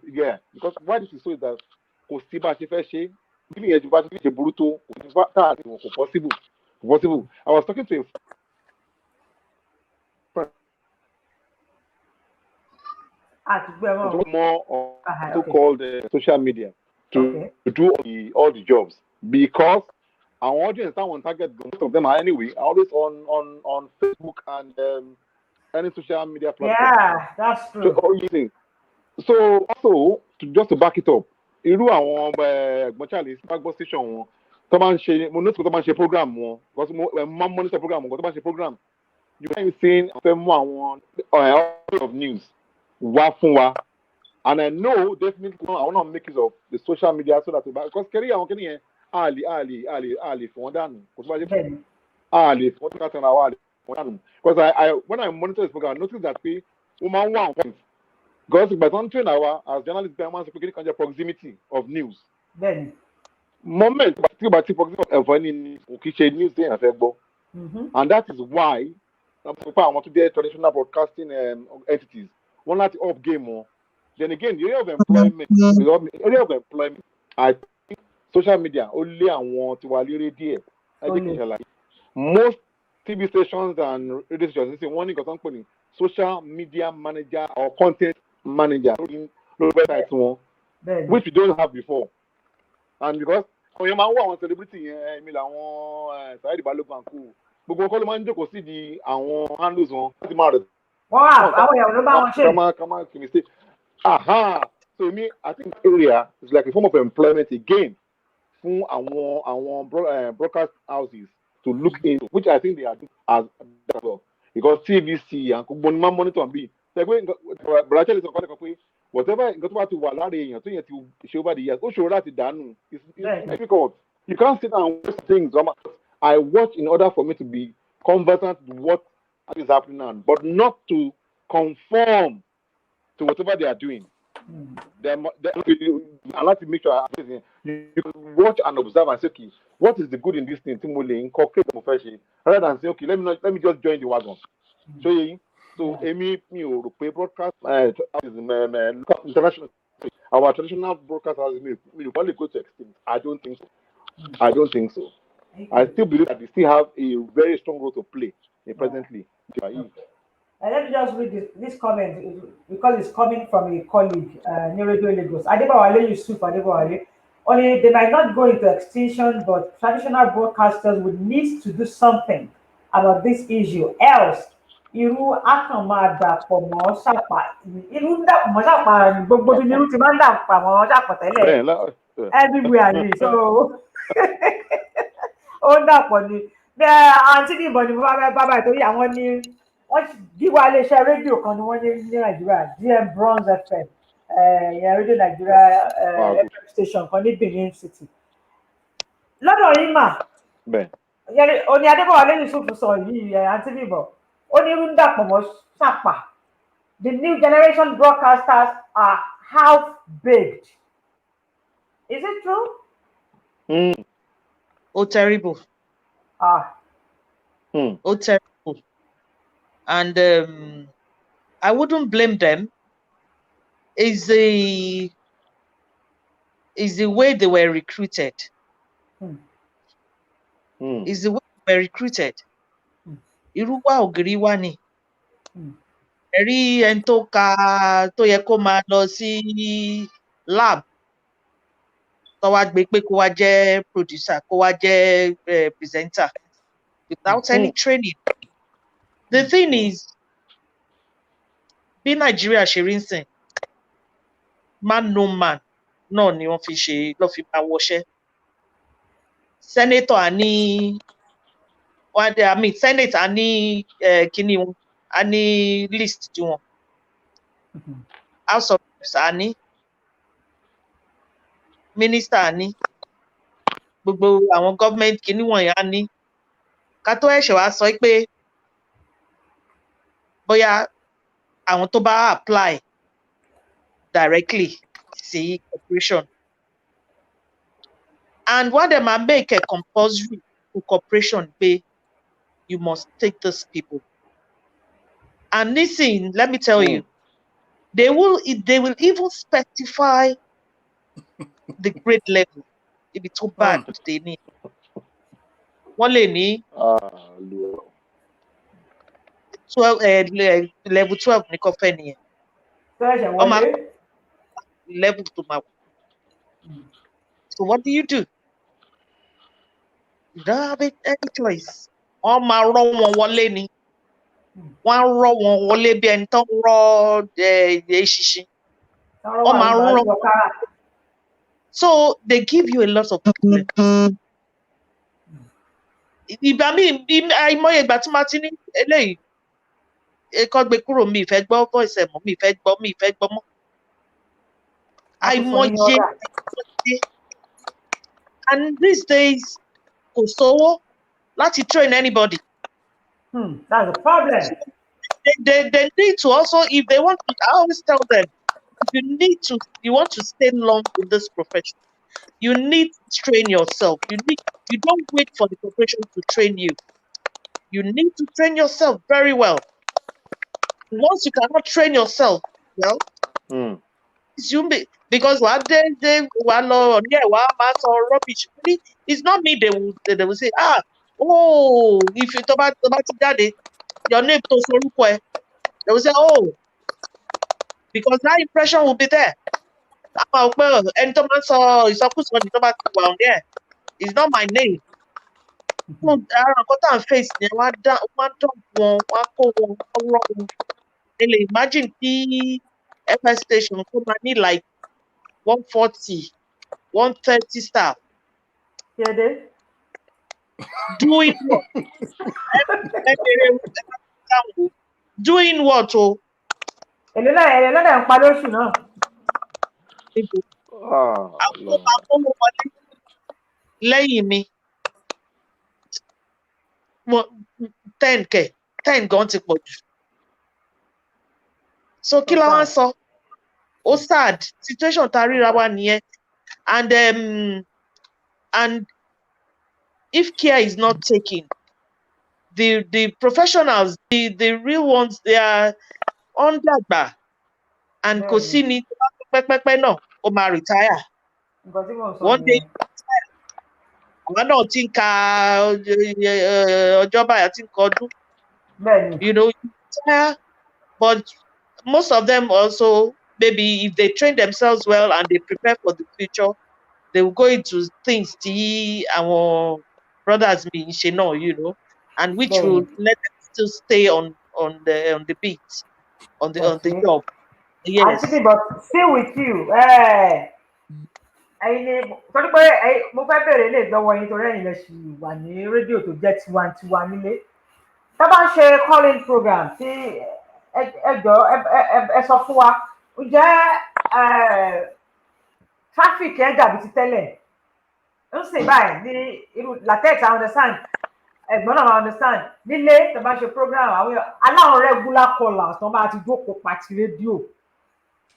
F: why this is so is that giving education is brutal, possible. I was talking to more on so-called social media to do all the jobs because our audience that one target most of them are anyway always on Facebook and any social media platform.
C: Yeah, that's true.
F: So also just to back it up, irú àwọn Charlie gbọ́ station wọn tó máa ń ṣe mo notice tó máa ń ṣe program wọn because mo máa ń monitor program wọn tó máa ń ṣe program you can see fẹ́ mú àwọn of news wá fún wa and I know definitely I want to make use of the social media so that because kẹ́rí àwọn kẹ́rí yẹn àlè fún wọn dànù kò tó bá jẹ́ fún àlè fún wọn tó ká tẹ̀lé àwọn àlè fún wọn dànù because I when I monitor this program I notice that pé wọ́n máa ń wá àwọn because by some train hour as journalists be among the proximity of news.
C: Then
F: moment proximity of any news they have and that is why I want to be traditional broadcasting entities one like up game more. Then again the area of employment I think social media only and want to radio most TV stations and radio stations one company social media manager or content manager website one which we don't have before and because àwọn yẹn máa ń wá àwọn celebrity yẹn èmi làwọn Saheed Balogun and co gbogbo ọkọ ló máa ń jókòó sí di àwọn handles wọn láti máa
C: Wow, come
F: on, can you say? Aha. So me, I think area is like a form of employment again for our broadcast houses to look into, which I think they are doing as well. Because TVC and Kubonima monitor and be whatever got to Walari to show over the years, show that done. It's difficult. You can't sit and watch things. I watch in order for me to be conversant to what is happening now, but not to conform to whatever they are doing. I like to make sure you watch and observe and say, okay, what is the good in this thing? Incorporate the profession rather than say, okay, let me just join the wagon. So Amy, me broadcast international. Our traditional broadcast has will probably go to extinct. I don't think so. I still believe that we still have a very strong role to play presently.
C: And let me just read this comment because it's coming from a colleague near Radio Lagos. Adebowale Yusuf Adebowale. Only they might not go into extinction, but traditional broadcasters would need to do something about this issue. Else, irú akànmáàdàpọ̀ mọ́ ṣàpà irú dàpọ̀ mọ́ ṣàpà gbogbo bí irú ti máa ń dàpọ̀ mọ́ ṣàpọ̀ tẹ́lẹ̀ everywhere ni so ó ń dàpọ̀ ni bẹ́ẹ̀ àǹtí ní ìbọn ni mo bá bá báyìí torí àwọn ní wọ́n gíwá iléeṣẹ́ rédíò kan ni wọ́n ní Nàìjíríà DM Bronze FM ìyẹn rédíò Nàìjíríà FM station kan ní Benin City lọ́dọ̀ yìí mà oní Adébọ̀wálé Yusuf sọ yìí àǹtí ní ìbọn. The new generation broadcasters are half-baked. Is it true?
D: Oh, terrible. Oh, terrible. And I wouldn't blame them. Is the way they were recruited. Is the way they were recruited. Irúwà ògiri wà ní ẹ̀rí ẹni tó yẹ kó máa lọ sí lab tó wá gbé pé kó wá jẹ́ producer kó wá jẹ́ presenter without any training. The thing is bí Nàìjíríà ṣe rí nsìn man no man náà ni wọ́n fi ṣe lọ́ fi máa wọṣẹ́ senator àní. Senate any kini any list do one. House of Reps any minister any gbogbo àwọn government kini wọ̀nyí any ká tó ẹ̀ṣẹ̀ wá sọ pé bóyá àwọn tó bá apply directly sí corporation and one dem ma make a compulsory to corporation pay. You must take these people. And listen, let me tell you, they will even specify the grade level. If it's too bad, they need. One lady, 12, level 12, Nicofenia. Level to my. So what do? You don't have any choice. Wọ́n máa rọ́ wọn wọlé ni wọ́n á rọ́ wọn wọlé bí ẹni tó ń rọ́ eṣinṣin wọ́n máa rọ́ wọn. So they give you a lot of problem. Ìgbà míì àìmọye ìgbà tí màá ti ní eléyìí kọ́ gbé kúrò mi ìfẹ́ gbọ́ voice ẹ̀ mọ́ mi ìfẹ́ gbọ́ mọ́. Àìmọye and these days kò sówó. Láti train anybody.
C: That's the problem.
D: They need to also, if they want to, I always tell them, if you want to stay long in this profession, you need to train yourself. You don't wait for the profession to train you. You need to train yourself very well. Once you cannot train yourself, well, because rubbish. It's not me. They will say, if you talk about daddy, your name to Sorukwe, they will say, because that impression will be there. It's not my name. Face imagine the FS station come need like 140, 130 staff.
C: Yeah, they.
D: Doing what? Doing what? Oh,
C: Èló náà ń pa lóṣù náà.
D: àwọn wọlé lẹ́yìn mi 10 gan ti pọ̀ jù. So kí la wá sọ? Ó sad situation tá ríra wa nìyẹn, and if care is not taken, the professionals, the real ones, they are undergbà, and kò sí ní pẹ́pẹ́pẹ́ náà ó máa retire. One day àwọn náà ti ń ka ọjọ́ báyà ti ń kọdún. You know, but most of them also, maybe if they train themselves well and they prepare for the future, they will go into things our brothers mean, you know, and which will let them still stay on the beat, on the job. Yes.
C: But still with you. Torí pé mo fẹ́ bèrè lè lọ́wọ́ yín torí ẹ̀yin lè ṣì wà ní rédíò tó jẹ́ tiwantiwa nílé. Tá bá ń ṣe calling program tí ẹ sọ fún wa, ǹjẹ́ traffic ẹ̀ dàbí ti tẹ́lẹ̀? Ń sìn báyìí ní irú latex, I understand, ẹ̀gbọ́n náà I understand. Nílé tá bá ṣe program àwọn aláwọn regular callers tó bá ti jókòó pàtí rédíò.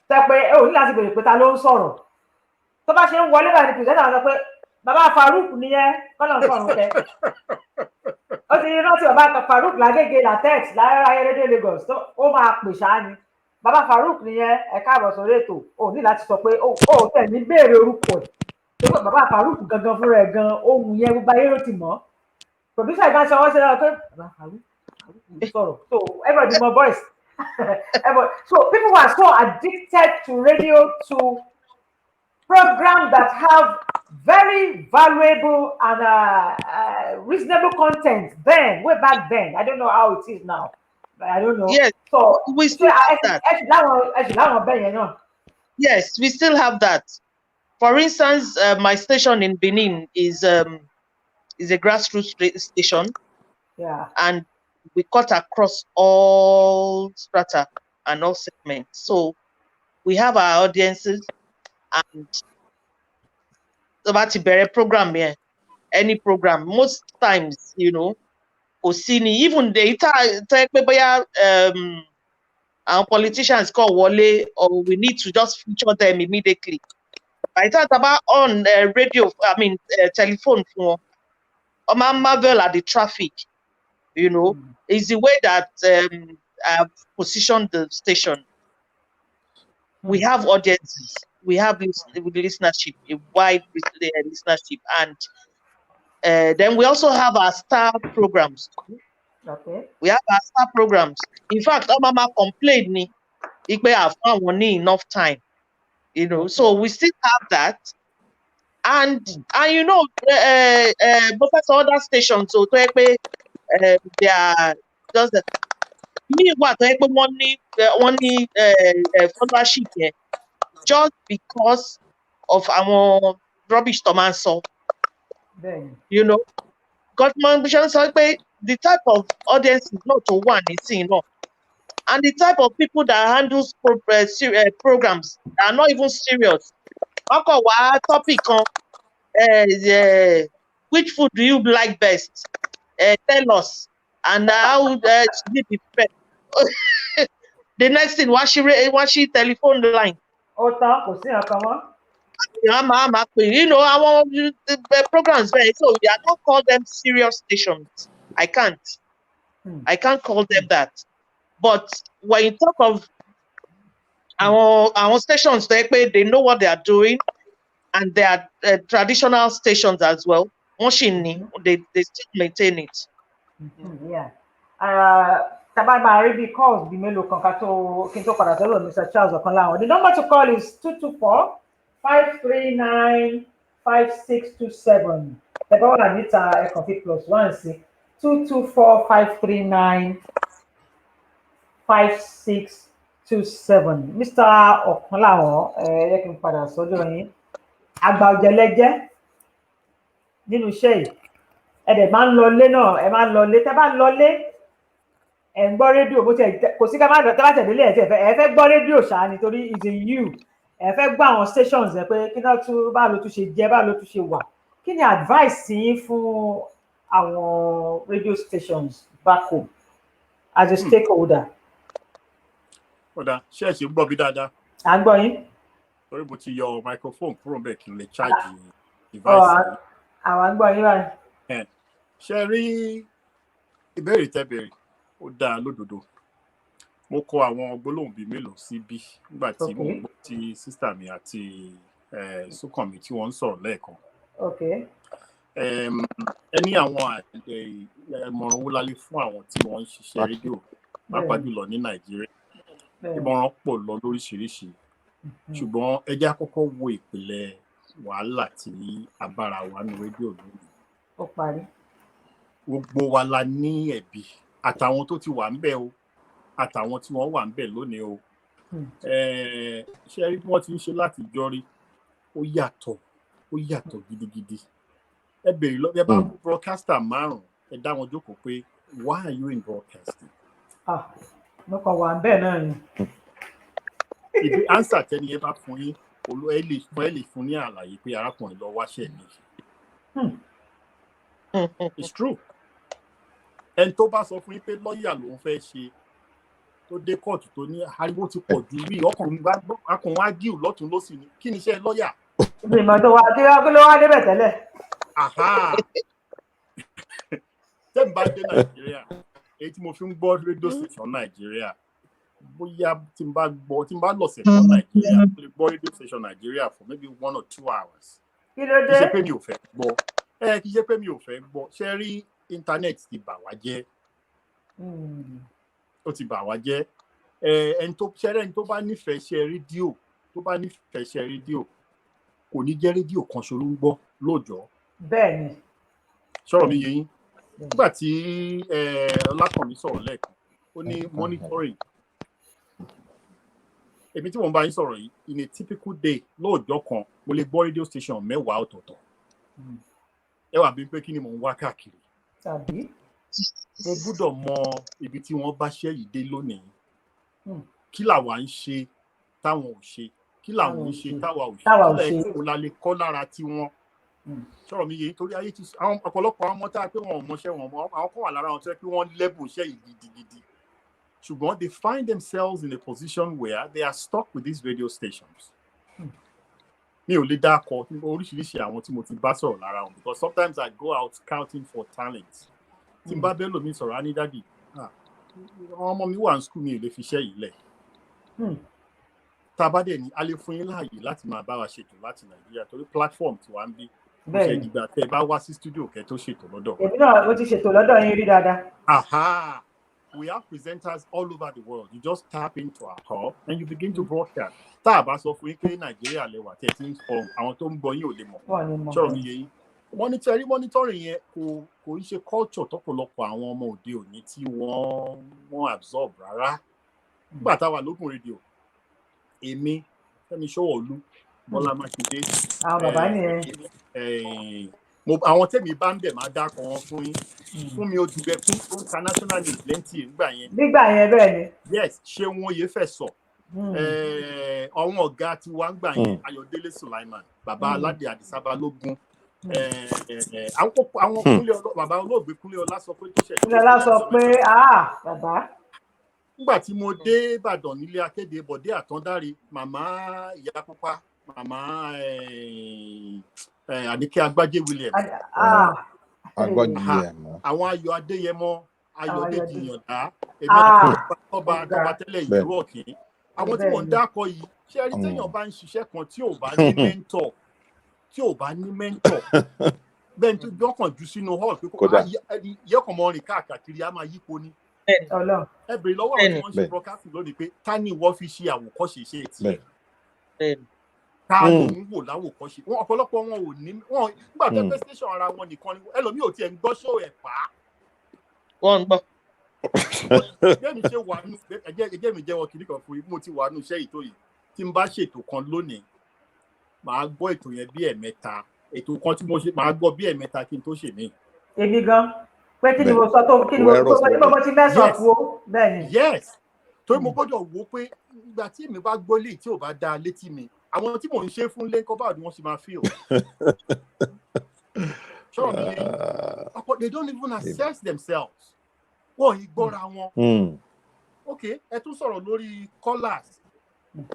C: Tẹ́ pé ò ní láti bèrè pé ta ló ń sọ̀rọ̀. Tó bá ṣe ń wọlé báyìí ní pìrìsẹ́ńtà sọ pé bàbá Farouk nìyẹn kọ́nà ń sọ̀rọ̀ kẹ́. Ó ti rántí bàbá Farouk lágége latex láyé rédíò Lagos ó máa pè ṣáá ni. Bàbá Farouk nìyẹn ẹ káàbọ̀ sórí ètò ò ní láti sọ pé ó tẹ̀ ní béèrè orúkọ ẹ̀. Tó pé bàbá Farouk gangan fúnra ẹ̀ gan ohun yẹn gbogbo ayé ló ti mọ̀. Producer ìgbà ṣe wọ́n ṣe náà pé bàbá Farouk sọ̀rọ̀. So everybody mọ voice. So people were so addicted to radio, to programs that have very valuable and reasonable content then, way back then. I don't know how it is now. I don't know.
D: Yes,
C: so
D: we still have that. Yes, we still have that. For instance, my station in Benin is a grassroots station.
C: Yeah. And
D: we cut across all strata and all segments. So we have our audiences, and about the program here, any program, most times, you know, even the our politicians call Wale, or we need to just feature them immediately. I thought about on radio, telephone phone, or marvel at the traffic, you know, is the way that I've positioned the station. We have audiences, we have listenership, a wide listenership, and then we also have our star programs.
C: Okay.
D: We have our star programs. In fact, our mama complained me, if we have enough time, you know. So we still have that, and you know, both other stations, so they are just me what money followership here, just because of our rubbish tomanso. You know, government the type of audience is not to one is seen, no. And the type of people that handles programs are not even serious. Topic on which food do you like best? Tell us, and how should it be prepared? The next thing, what she telephone the line. You know, our programs very so we are not call them serious stations. I can't call them that. But when you talk of our stations, they know what they are doing, and they are traditional stations as well. They still maintain it.
C: Yeah. Calls Mr. Charles Okanlawo. The number to call is 224-539-5627. The call Anita complete +1 224-539 5627. Mr. Ọ̀kánláwọ̀n, yẹ kí n padà sọ́dọ̀ yín. Àgbà ọ̀jẹ̀lẹ́jẹ́ nínú iṣẹ́ yìí. Ẹ dẹ̀ máa ń lọlé náà, ẹ máa ń lọlé. Tẹ́ bá ń lọlé, ẹ̀ ń gbọ́ rédíò bó tiẹ̀ kò sí ká má lọ tẹ́ bá tẹ̀lé ẹ̀ fẹ́ gbọ́ rédíò ṣáá nítorí it's in you. Ẹ fẹ́ gbọ́ àwọn stations ẹ pé kí náà tún báwo ló tún ṣe jẹ́, báwo ló tún ṣe wà. Kí ni advice yín fún àwọn radio stations back home as a stakeholder?
E: Ọ̀dà ṣé ẹ ṣe ń gbọ́ bí dáadáa?
C: À ń gbọ́ yín.
E: Torí mo ti yọ microphone kúrò bẹ́ẹ̀ kí n lè charge device.
C: Àwọn ń gbọ́ yín báyìí.
E: Ṣé rí ìbéèrè tẹ́ béèrè ó dáa lódodo. Mo kọ àwọn gbólóhùn bíi mélòó sí bí nígbà tí mo gbọ́ tí sísítà mi àti Súnkànmí tí wọ́n ń sọ̀rọ̀ lẹ́ẹ̀kan. Ẹ ní àwọn ìmọ̀ràn owó lálẹ́ fún àwọn tí wọ́n ń ṣiṣẹ́ rédíò pàápàá jùlọ ní Nàìjíríà. Ìmọ̀ràn pọ̀ lọ lóríṣiríṣi. Ṣùgbọ́n ẹ jẹ́ àkọ́kọ́ wo ìpìlẹ̀ wàhálà tí a bára wa ní rédíò lónìí.
C: Ó parí.
E: Gbogbo wa la ní ẹ̀bi àtàwọn tó ti wà ń bẹ̀ o àtàwọn tí wọ́n wà ń bẹ̀ lónìí o. Ṣé rí bí wọ́n ti ń ṣe láti jọrí ó yàtọ̀ gidigidi. Ẹ béèrè lọ ẹ bá broadcaster márùn-ún ẹ dá wọn jókòó pé why are you in broadcasting?
C: Mo kàn wà ń bẹ̀ náà ni.
E: Ìdí answer tẹ́ni ẹ bá fún yín ẹ lè fún ní àlàyé pé arákùnrin lọ wáṣẹ́ mi. It's true. Ẹni tó bá sọ fún yín pé lọ́ọ̀yà lòun fẹ́ ṣe tó dé kóòtù tó ní ariwo ti pọ̀ ju rí ọkùnrin wá gíù lọ́tún lósì ni kí ni iṣẹ́ lọ́ọ̀yà?
C: Ìgbìmọ̀ tó wá kí ló wá débẹ̀ tẹ́lẹ̀.
E: Tẹ́ ń bá dé Nàìjíríà èyí tí mo fi ń gbọ́ rédíò station Nàìjíríà bóyá tí n bá lọ̀sẹ̀ fún Nàìjíríà mo lè gbọ́ rédíò station Nàìjíríà for maybe 1 or 2 hours.
C: Kí ló dé?
E: Kì í ṣe pé mi ò fẹ́ gbọ́. Kì í ṣe pé mi ò fẹ́ gbọ́. Ṣé rí íńtánẹ́ẹ̀tì ti bà wá jẹ́? Ó ti bà wá jẹ́. Ẹni tó bá nífẹ̀ẹ́ ṣe rédíò kò ní jẹ́ rédíò kan ṣoṣo ló ń gbọ́ lóòjọ́.
C: Bẹ́ẹ̀ni.
E: Sọ̀rọ̀ mi yé yín. Nígbà tí Ọlákànmí sọ̀rọ̀ lẹ́ẹ̀kan ó ní monitoring. Èmi tí wọ́n bá yín sọ̀rọ̀ yìí in a typical day lóòjọ́ kan mo lè gbọ́ radio station 10 ọ̀tọ̀ọ̀tọ̀. Ẹ wá bí pé kí ni mò ń wá káàkiri.
C: Tàbí.
E: Mo gbọ́dọ̀ mọ ibi tí wọ́n bá ṣẹ́ yìí dé lónìí. Kí làwa ń ṣe táwọn ò ṣe? Kí làwọn ń ṣe táwa ò ṣe? Kí lẹ́ẹ̀kọ́ la lè kọ́ lára tiwọn? Sọ̀rọ̀ mi yé torí ayé ti àwọn ọ̀pọ̀lọpọ̀ àwọn ọmọ tá a pé wọn ò mọṣẹ́ wọn mọ́ àwọn kan wà lára wọn tó yẹ pé wọ́n lẹ́bùn iṣẹ́ yìí gidigidi. Ṣùgbọ́n they find themselves in a position where they are stuck with these radio stations. Mi ò lè dákọ oríṣiríṣi àwọn tí mo ti bá sọ̀rọ̀ lára wọn because sometimes I go out scouting for talent. Tí n bá bẹ́ẹ̀ lómi sọ̀rọ̀ á ní dádì àwọn ọmọ mi wà ní school mi ò lè fi iṣẹ́ yìí lẹ̀. Tá a bá dẹ̀ ní a lè fún yín láàyè láti máa bá wa ṣètò láti Nàìjíríà torí platform tí wàá ń bí. Ṣe ìgbà tẹ́ ẹ bá wá sí studio kẹ́ tó ṣètò lọ́dọ̀.
C: Èmi náà mo ti ṣètò lọ́dọ̀ yín rí dáadáa.
E: We have presenters all over the world. You just tap into our hub and you begin to broadcast. Tá a bá sọ fún yín pé Nàìjíríà lẹ́wà tẹ́ ti ń fọ àwọn tó ń gbọ́ yín ò lè mọ̀. Sọ̀rọ̀ mi yé yín. Monitoring yẹn kò ń ṣe culture tọ́pọ̀lọpọ̀ àwọn ọmọ òde òní tí wọ́n absorb rárá. Nígbà táwa lókun rédíò èmi Fẹ́mi Ṣówọ̀lú Bọ́lá Mákindé
C: àwọn bàbá nìyẹn.
E: Àwọn tẹ̀mí bá ń bẹ̀ máa dákọ̀ wọn fún yín fún mi Odùbẹ̀kún fún international news plenty nígbà yẹn.
C: Nígbà yẹn bẹ́ẹ̀ ni.
E: Yes, Ṣeun Oyèfẹ̀sọ àwọn ọ̀gá tí wàá ń gbà yẹn Ayọ̀délé Sulaiman bàbá Aládé Àdìsá Balógun àwọn bàbá olóògbé Kúnlé Ọlá sọ pé tó ṣẹ̀ṣẹ̀.
C: Kúnlé Ọlá sọ pé bàbá.
E: Nígbà tí mo dé Ìbàdàn nílé akéde Bọ̀dé Àtàndáre màmá Ìyá Pupa màmá Àníkẹ́ Agbájé William. Àwọn Ayọ̀ Adéyẹmọ Ayọ̀dèjì Ìyàndá èmi àti ọba tẹ́lẹ̀ ìlú Ọ̀kín. Àwọn tí wọ́n ń dákọ̀ yìí ṣé ẹni téèyàn bá ń ṣiṣẹ́ kan tí ò bá ní mẹ́ńtọ̀ bẹ́ẹ̀ tó gbọ́kàn jù sínú hall pé yẹ́kàn mọ́ rìn káàkiri á máa yípo ni. Ẹ bèrè lọ́wọ́ àwọn tí wọ́n ń ṣe broadcast lónìí pé ta ni wọ́n fi ṣe àwòkọ́ṣe iṣẹ́ tiẹ̀. Ta ló ń wò láwòkọ́ṣe ọ̀pọ̀lọpọ̀ wọn ò ní nígbà tó fẹ́ station ara wọn nìkan ni ẹlòmíì ò tiẹ̀ ń gbọ́ show ẹ̀ pa.
D: Wọ́n ń gbọ́.
E: mi ṣe wà nù ẹjẹ́ mi jẹ́wọ́ kìnnìkan fún yín mo ti wà nù iṣẹ́ ìtò yìí tí n bá ṣètò kan lónìí màá gbọ́ ètò yẹn bí ẹ̀mẹ́ta ètò kan tí mo ṣe màá gbọ́ bí ẹ̀mẹ́ta kí n tó ṣe mí.
C: èmi gan pé kí ni mo sọ tó kí ni mo ti mẹ́sàn fún o bẹ́ẹ̀ ni.
E: Yes torí mo gbọ́dọ̀ wò pé ìgbà tí èmi bá gbọ́ lè tí ò bá dáa létí mi àwọn tí mò ń ṣe fún lẹ́ńkọ́ báwo ni wọ́n ṣe máa feel. Sure, they don't even assess themselves. Wọ́n ìgbọ́ra wọn. Okay, ẹ tún sọ̀rọ̀ lórí callers.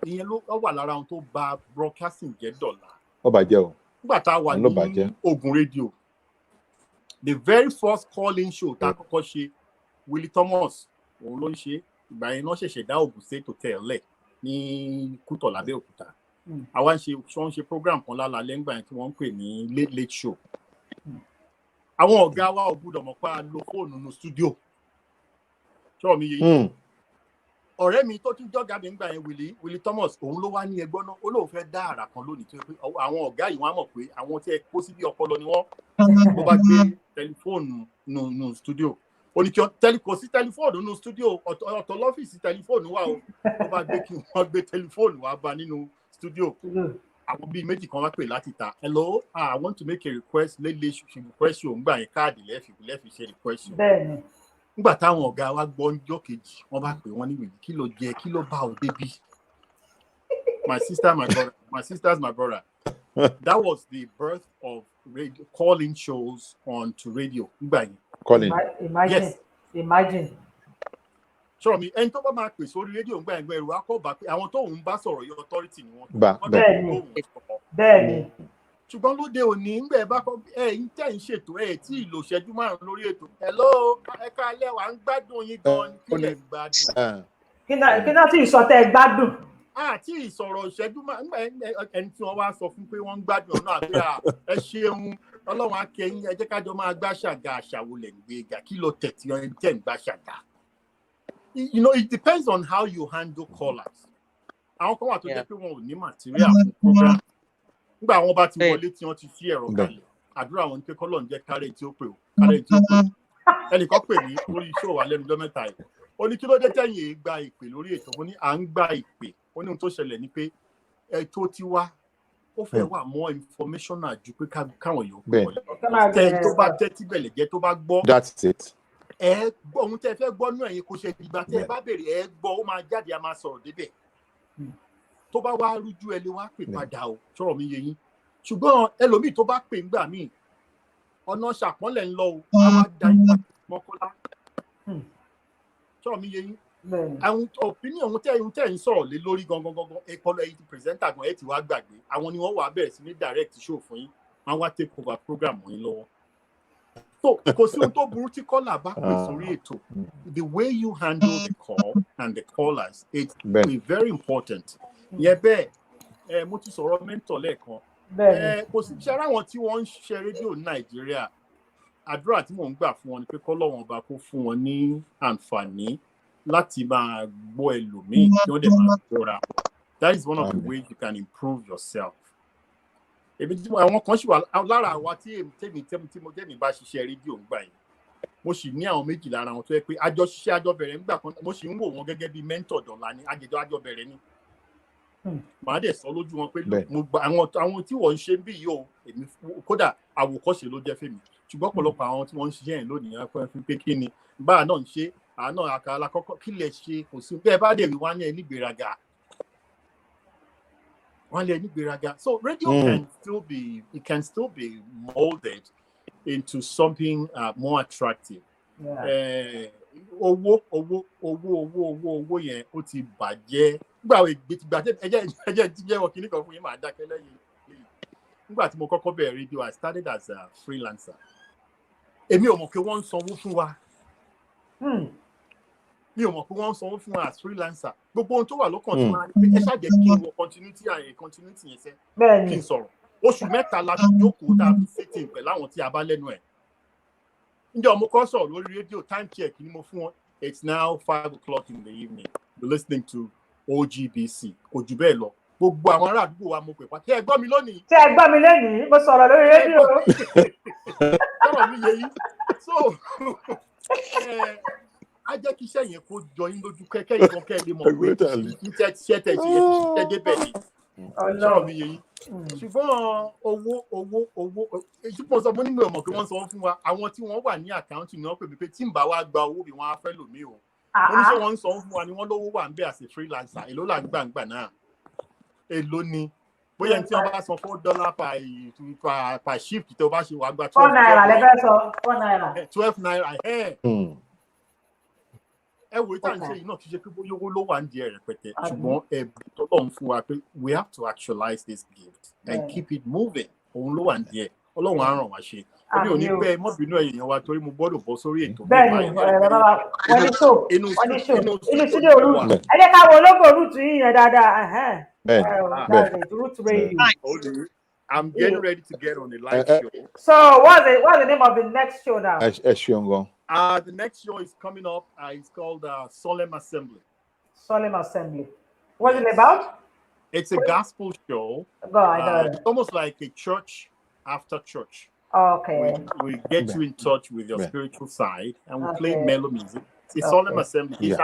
E: Ìyẹn ló wà lára ohun tó bà broadcasting jẹ́ dọ̀la.
F: Ó bàjẹ́ o.
E: Nígbà tá a wà ní Ogun Radio, the very first call-in show tá a kọ́kọ́ ṣe, Willie Thomas, òun ló ń ṣe. Ìgbà yẹn náà ṣẹ̀ṣẹ̀ dá Ogun State Hotel lẹ̀ ní Kútọ̀ Lábẹ́òkúta. Àwa ń ṣe program kan lálẹ́ ńgbà yẹn tí wọ́n ń pè ní late late show. Àwọn ọ̀gá wa ò gbúdọ̀ mọ̀ pé a lo fóònù nínú studio. Ṣọ́ mi yé. Ọ̀rẹ́ mi tó tún jọ́gà mi ńgbà yẹn Willie Thomas òun ló wá ní ẹgbọ́n náà ó lóun fẹ́ dá àrà kan lónìí tó yẹ pé àwọn ọ̀gá yìí wọ́n á mọ̀ pé àwọn tí ẹ kó síbi ọpọlọ ni wọ́n bó bá gbé tẹlifóònù nínú studio. Ó ní kí kò sí tẹlifóònù nínú studio ọ̀tọ̀ lọ́fíìsì tẹlifóònù wà o bó bá gbé kí wọ́n gbé tẹlifóònù wá bá nínú studio. Àwọn bíi méjì kan wá pè láti ta hello I want to make a request late request show ńgbà yẹn káàdì lẹ́ẹ̀fì ṣe request show.
C: Bẹ́ẹ̀ni.
E: Nígbà táwọn ọ̀gá wa gbọ́ ọjọ́ kejì wọ́n bá pè wọ́n ní wèé kí ló jẹ kí ló bá ọ débi. My sister my brother that was the birth of radio calling shows onto radio nígbà yẹn.
F: Calling.
C: Imagine.
E: Sọ̀rọ̀ mi ẹni tó bá máa pè sórí rédíò ńgbà ẹ̀gbọ́n ẹ̀rù akọ́bà pé àwọn tóun bá sọ̀rọ̀ yọ authority ni wọ́n.
C: Bẹ́ẹ̀ni.
E: Ṣùgbọ́n lóde òní ńgbà ẹ̀ bá kọ́ ẹ̀yin tẹ̀ ń ṣètò ẹ̀ tí ìlò ṣẹ́jú márùn-ún lórí ètò. Hello ẹ̀ka alẹ́ wa ń gbádùn yín gan ni kí lè gbádùn.
C: Kí náà tí ìsọtẹ́ gbádùn.
E: Àti ìsọ̀rọ̀ ìṣẹ́jú ẹni tí wọ́n wá sọ fún pé wọ́n ń gbádùn ọ̀nà àti ẹ ṣeun Ọlọ́run akẹ́yìn ẹ jẹ́ kájọ máa gbá ṣàgà àṣàwọlẹ̀ gbéga kí ló tẹ̀tí ẹ̀ ń tẹ̀ ń gbá ṣàgà. You know, it depends on how you handle callers. Àwọn kan wà tó jẹ́ pé wọn ò ní material fún program. Nígbà wọn bá ti wọlé tí wọ́n ti fi ẹ̀rọ kalẹ̀. Àdúrà wọn ni pé kọ́lọ̀ ń jẹ́ kárẹ̀ tí ó pè ó. Kárẹ̀ tí ó pè ó. Ẹnìkan pè mí lórí iṣẹ́ òwà lẹ́nu ọjọ́ mẹ́ta yìí. Ó ní kí ló dé tẹ̀yìn gba ìpè lórí ètò. Mo ní à ń gba ìpè. Ó ní ohun tó ṣẹlẹ̀ ni pé ètò ti wá. Ó fẹ́ wà more informational ju pé káwọn yòókù wọlé. Tẹ̀ tó bá tẹ́tí bẹ̀lẹ̀ jẹ́ tó bá gbọ́.
F: That's it.
E: Ẹ gbọ́ ohun tẹ́ fẹ́ gbọ́ náà yẹn kò ṣe ìgbà tẹ́ ẹ bá béèrè ẹ gbọ́ ó máa jáde a máa sọ̀rọ̀ débẹ̀ tó bá wá rújú ẹ lè wá pè padà o sọ̀rọ̀ mi yé yín ṣùgbọ́n ẹlòmíì tó bá pè ńgbà míì ọ̀nà ṣàpọ́nlẹ̀ ń lọ o a máa da ìgbà mọ́kànlá sọ̀rọ̀ mi yé yín àwọn opinion ohun tẹ́ ń sọ̀rọ̀ lé lórí gangan ẹ̀kọ́lọ́ ẹ̀yìn presenter gan ẹ̀ ti wá gbàgbé àwọn ni wọ́n wà bẹ̀rẹ̀ sí ní direct show fún yín wọ́n wá take over program yín lọ́wọ́. So, kò sí ohun tó burú tí caller bá pè sórí ètò. The way you handle the call and the callers, it's very important. Yẹ bẹ́ẹ̀, mo ti sọ̀rọ̀ mentor lẹ́ẹ̀kan. Kò sí ṣe ara wọn tí wọ́n ń ṣe rédíò ní Nàìjíríà. Àdúrà tí mò ń gbà fún wọn ni pé kọ́lọ́run ọba kó fún wọn ní àǹfààní láti máa gbọ́ ẹlòmíì kí wọ́n dẹ̀ máa gbọ́ra. That is one of the ways you can improve yourself. Àwọn kan ṣì wà lára àwa tí mo jẹ́mi bá ṣiṣẹ́ rédíò ńgbà yìí mo sì ní àwọn méjì lára wọn tó yẹ pé àjọ bẹ̀rẹ̀ ńgbà kan mo sì ń wò wọn gẹ́gẹ́ bí mentor dọ̀la ní àjọ bẹ̀rẹ̀ ni màá dẹ̀ sọ lójú wọn pé mo gba àwọn tí wọ́n ń ṣe bí yìí o èmi kódà àwòkọ́ṣe ló jẹ́ fèmí ṣùgbọ́n ọ̀pọ̀lọpọ̀ àwọn tí wọ́n ń ṣiṣẹ́ yẹn lónìí wọn fi pé kí ni báà náà ń ṣe àánà àkàlà kọ́kọ́ kí lè ṣe kò sí bẹ́ẹ̀ bá dẹ̀ rí wá ní ẹ nígbèraga. So radio can still be molded into something more attractive. Owó yẹn ó ti bàjẹ́. Nígbà ẹjẹ́ ti jẹ́ ọkìnrin kan fún yín máa dákẹ́ lẹ́yìn. Nígbà tí mo kọ́kọ́ bẹ̀rẹ̀ radio, I started as a freelancer. Èmi ò mọ̀ pé wọ́n ń sanwó fún wa. Mi ò mọ̀ pé wọ́n ń sanwó fún wa as freelancer. Gbogbo ohun tó wà lọ́kàn tí máa ń pè ẹ ṣáàjẹ́ kí n wọ continuity yẹn sẹ́. Kí n sọ̀rọ̀. Oṣù mẹ́ta la fi jókòó tá a fi sitting pẹ̀lú àwọn tí a bá lẹ́nu ẹ̀. Ǹjẹ́ ọmọ kan sọ̀rọ̀ lórí rédíò time check ni mo fún wọn. It's now 5:00 in the evening. You're listening to OGBC. Kò jù bẹ́ẹ̀ lọ. Gbogbo àwọn ará àdúgbò wa mo pè pa. Ṣé ẹ gbọ́ mi lónìí?
C: Mo sọ̀rọ̀ lórí rédíò.
E: Sọ̀rọ̀ mi yé yín. So I á jẹ́ kí iṣẹ́ yẹn kó jọ yín lójú kẹ́kẹ́ yìí kan kẹ́ ẹ lè mọ̀ pé iṣẹ́ tẹ̀ ṣe débẹ̀ ni sọ̀rọ̀ mi yẹn ṣùgbọ́n owó ìṣùpọ̀ sọ fún nínú ọmọ pé wọ́n sọ fún wa àwọn tí wọ́n wà ní àkáǹtì náà pè mí pé tí ń bá wa gba owó bí wọ́n á fẹ́ lò mí o oníṣẹ́ wọn ń sọ fún wa ni wọ́n lówó wà ń bẹ̀ as a freelancer èló là ń gbàǹgbà náà èló ni bóyá tí wọ́n bá san $4 per shift tó bá ṣe wà gba $12 ẹ wo ìtàn ṣe yìí náà kì í ṣe pé bóyá owó ló wà ń di rẹpẹtẹ ṣùgbọ́n ẹ̀bùn tọ́lọ́run fún wa pé we have to actualize this gift and keep it moving òun ló wà ń di ẹ̀ ọlọ́run á ràn wá ṣe èmi ò ní pẹ́ mọ́bìnú ẹ̀yìn wa torí mo gbọ́dọ̀ bọ́ sórí ètò
C: bẹ́ẹ̀ni inú studio root ẹ jẹ́ ká wo ológo root yìí yẹn dáadáa root radio.
E: I'm getting ready to get on the live show.
C: So what's the name of the next show now?
E: The next show is coming up. It's called Solemn Assembly.
C: Solemn Assembly. What's it about?
E: It's a gospel show. It's almost like a church after church.
C: Okay.
E: We get you in touch with your spiritual side, and we play mellow music. It's Solemn Assembly.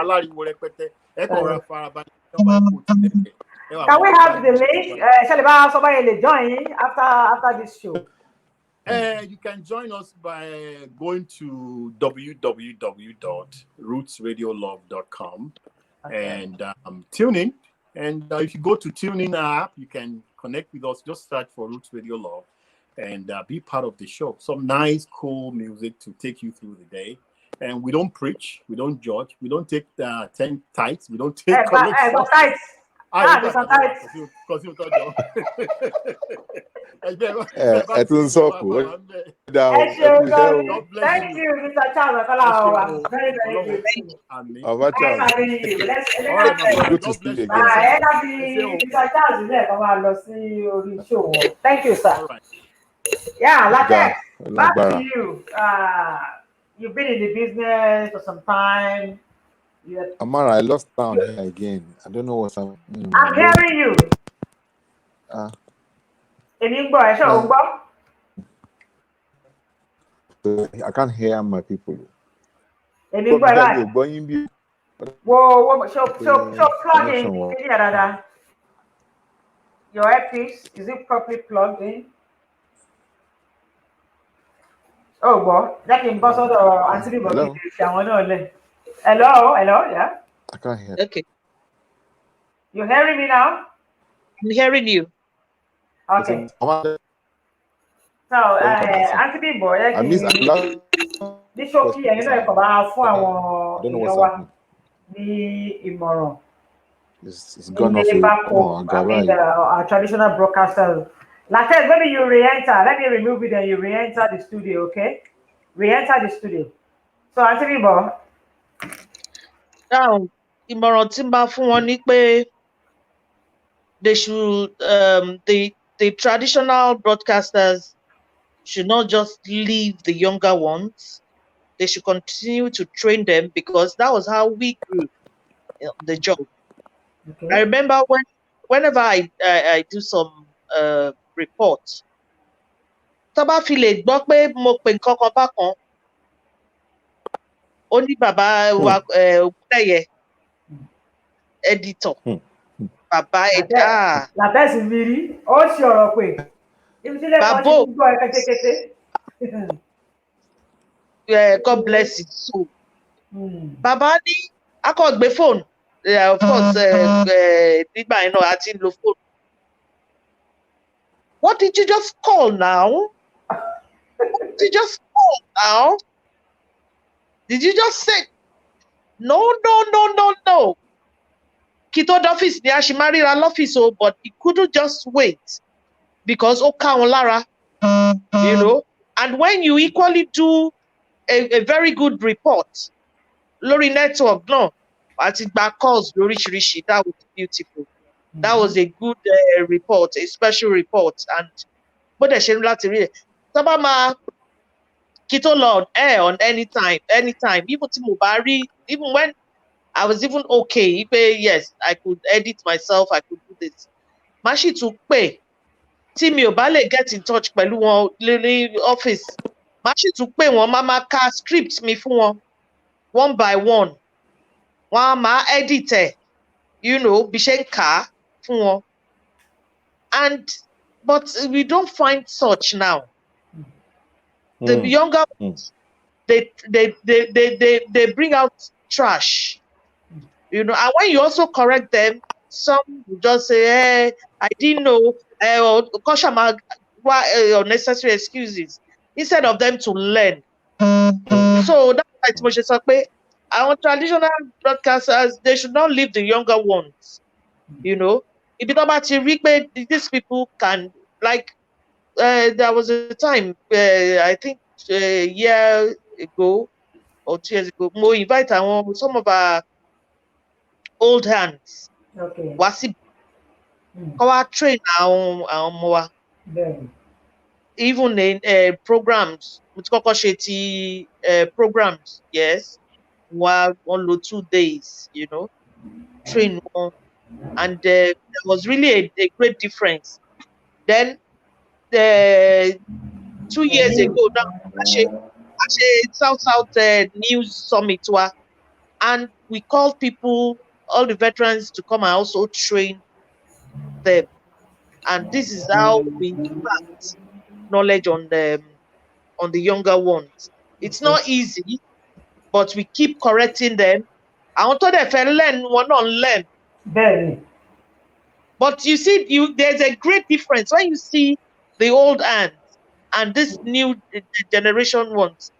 C: Can we have the link? Shall somebody join after this show?
E: You can join us by going to www.rootsradiolove.com and tune in. And if you go to TuneIn app, you can connect with us. Just search for Roots Radio Love and be part of the show. Some nice, cool music to take you through the day. And we don't preach, we don't judge, we don't take 10 tithes, we don't take
C: tithes.
E: Because you thought
C: Thank you, Mr. Charles. I'm very, very grateful. Thank you, sir. Yeah, Latex, back to you. You've been in the business for some time.
G: Amara, I lost sound here again. I don't know what's happening.
C: I'm hearing you. In English,
G: I can't hear my people.
C: In English, whoa, so plug in. Your earpiece, is it properly plugged in? Oh, boy, that can bust out the answer. Hello, yeah.
G: I can't hear.
D: Okay.
C: You hearing me now?
D: I'm hearing you.
C: Okay. So, Anthony boy,
G: I missed
C: this show here, I don't
G: know what's happening. It's gone off.
C: Our traditional broadcasters. Latex, maybe you re-enter. Let me remove it and you re-enter the studio, okay? Re-enter the studio. So, Anthony boy.
D: Now, ìmọ̀ràn tí n bá fún wọn ni pé they should the traditional broadcasters should not just leave the younger ones. They should continue to train them because that was how we grew the job. Okay. I remember whenever I do some reports, tó bá fi lè gbọ́ pé mo pè nǹkan kan bákan. Only Baba Oguneye editor. Baba Eda.
C: La best is really all sure pé.
D: Babo. God bless his soul. Baba ni akọgbe phone. Of course, nígbà yẹn náà a ti ń lo phone. What did you just call now? What did you just call now? Did you just say no? Kito office ni Ashimarira l'office, but he couldn't just wait because Lara, you know. And when you equally do a very good report, Lori network, no, I think back calls Lori Shirishi, that was beautiful. That was a good report, a special report, and but the Shenla to read Sabama. Kito Lord on anytime, even to Mubari, even when I was even okay, yes, I could edit myself, I could do this. Mashi to pay. Timmy Obale get in touch by Lily office. Mashi to pay one mama car script me for one by one. wọ́n á máa edit ẹ̀, you know, bí ṣe ń kà á fún wọn. And but we don't find such now. The younger ones, they bring out trash, you know. And when you also correct them, some will just say, "Hey, I didn't know," or unnecessary excuses instead of them to learn. So that's why it's much say, our traditional broadcasters, they should not leave the younger ones, you know. If it's about these people can, like, there was a time, I think a year ago or 2 years ago, we invite some of our old hands.
C: Okay.
D: Wasi, our train our more. Even in programs, programs, yes, 1 or 2 days, you know, train one, and there was really a great difference. Then 2 years ago, now South News Summit, and we called people, all the veterans, to come and also train them, and this is how we impact knowledge on the younger ones. It's not easy, but we keep correcting them. I want to learn, one on learn.
C: Very.
D: But you see, there's a great difference when you see the old hands and this new generation ones.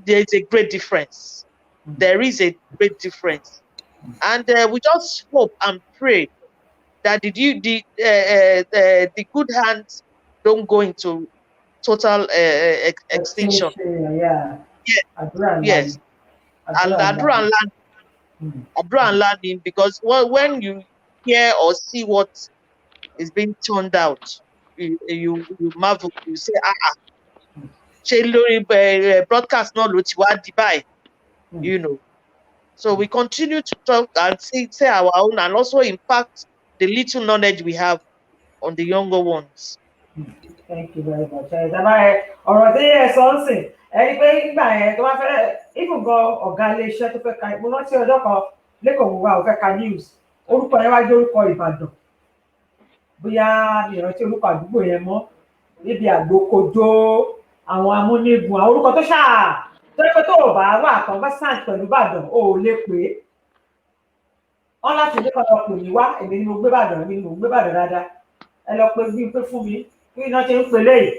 D: There's a great difference. There is a great difference, and we just hope and pray that the good hands don't go into total extinction.
C: Yeah.
D: Yes. And learning, because when you hear or see what is being turned out, you marvel. You say, broadcast not you know. So we continue to talk and say our own, and also impact the little knowledge we have on the younger ones.
C: Thank you very much. Ọ̀rọ̀ tí ẹ sọ ń sìn, ẹni pé nígbà yẹn tó bá fẹ́, even gan ọ̀gá iléeṣẹ́ tó fẹ́ ka, mo rántí ọjọ́ kan lẹ́kọ̀ọ́ mo wà ó fẹ́ ka news, orúkọ yẹn wá jẹ́ orúkọ Ìbàdàn. Bóyá mi rántí orúkọ àdúgbò yẹn mọ́, níbi Àgbókojó, àwọn amúnigun, àwọn orúkọ tó ṣáà tó yẹ pé tó ò bá wà kan bá sàn pẹ̀lú Ìbàdàn, o ò lè pè é. Wọ́n láti ilé kan lọ pè mí wá, èmi ni mo gbé Ìbàdàn, èmi ni mo gbé Ìbàdàn dáadáa. Ẹ lọ pé bí pé fún mi, kí iná ṣe ń pè léyìí.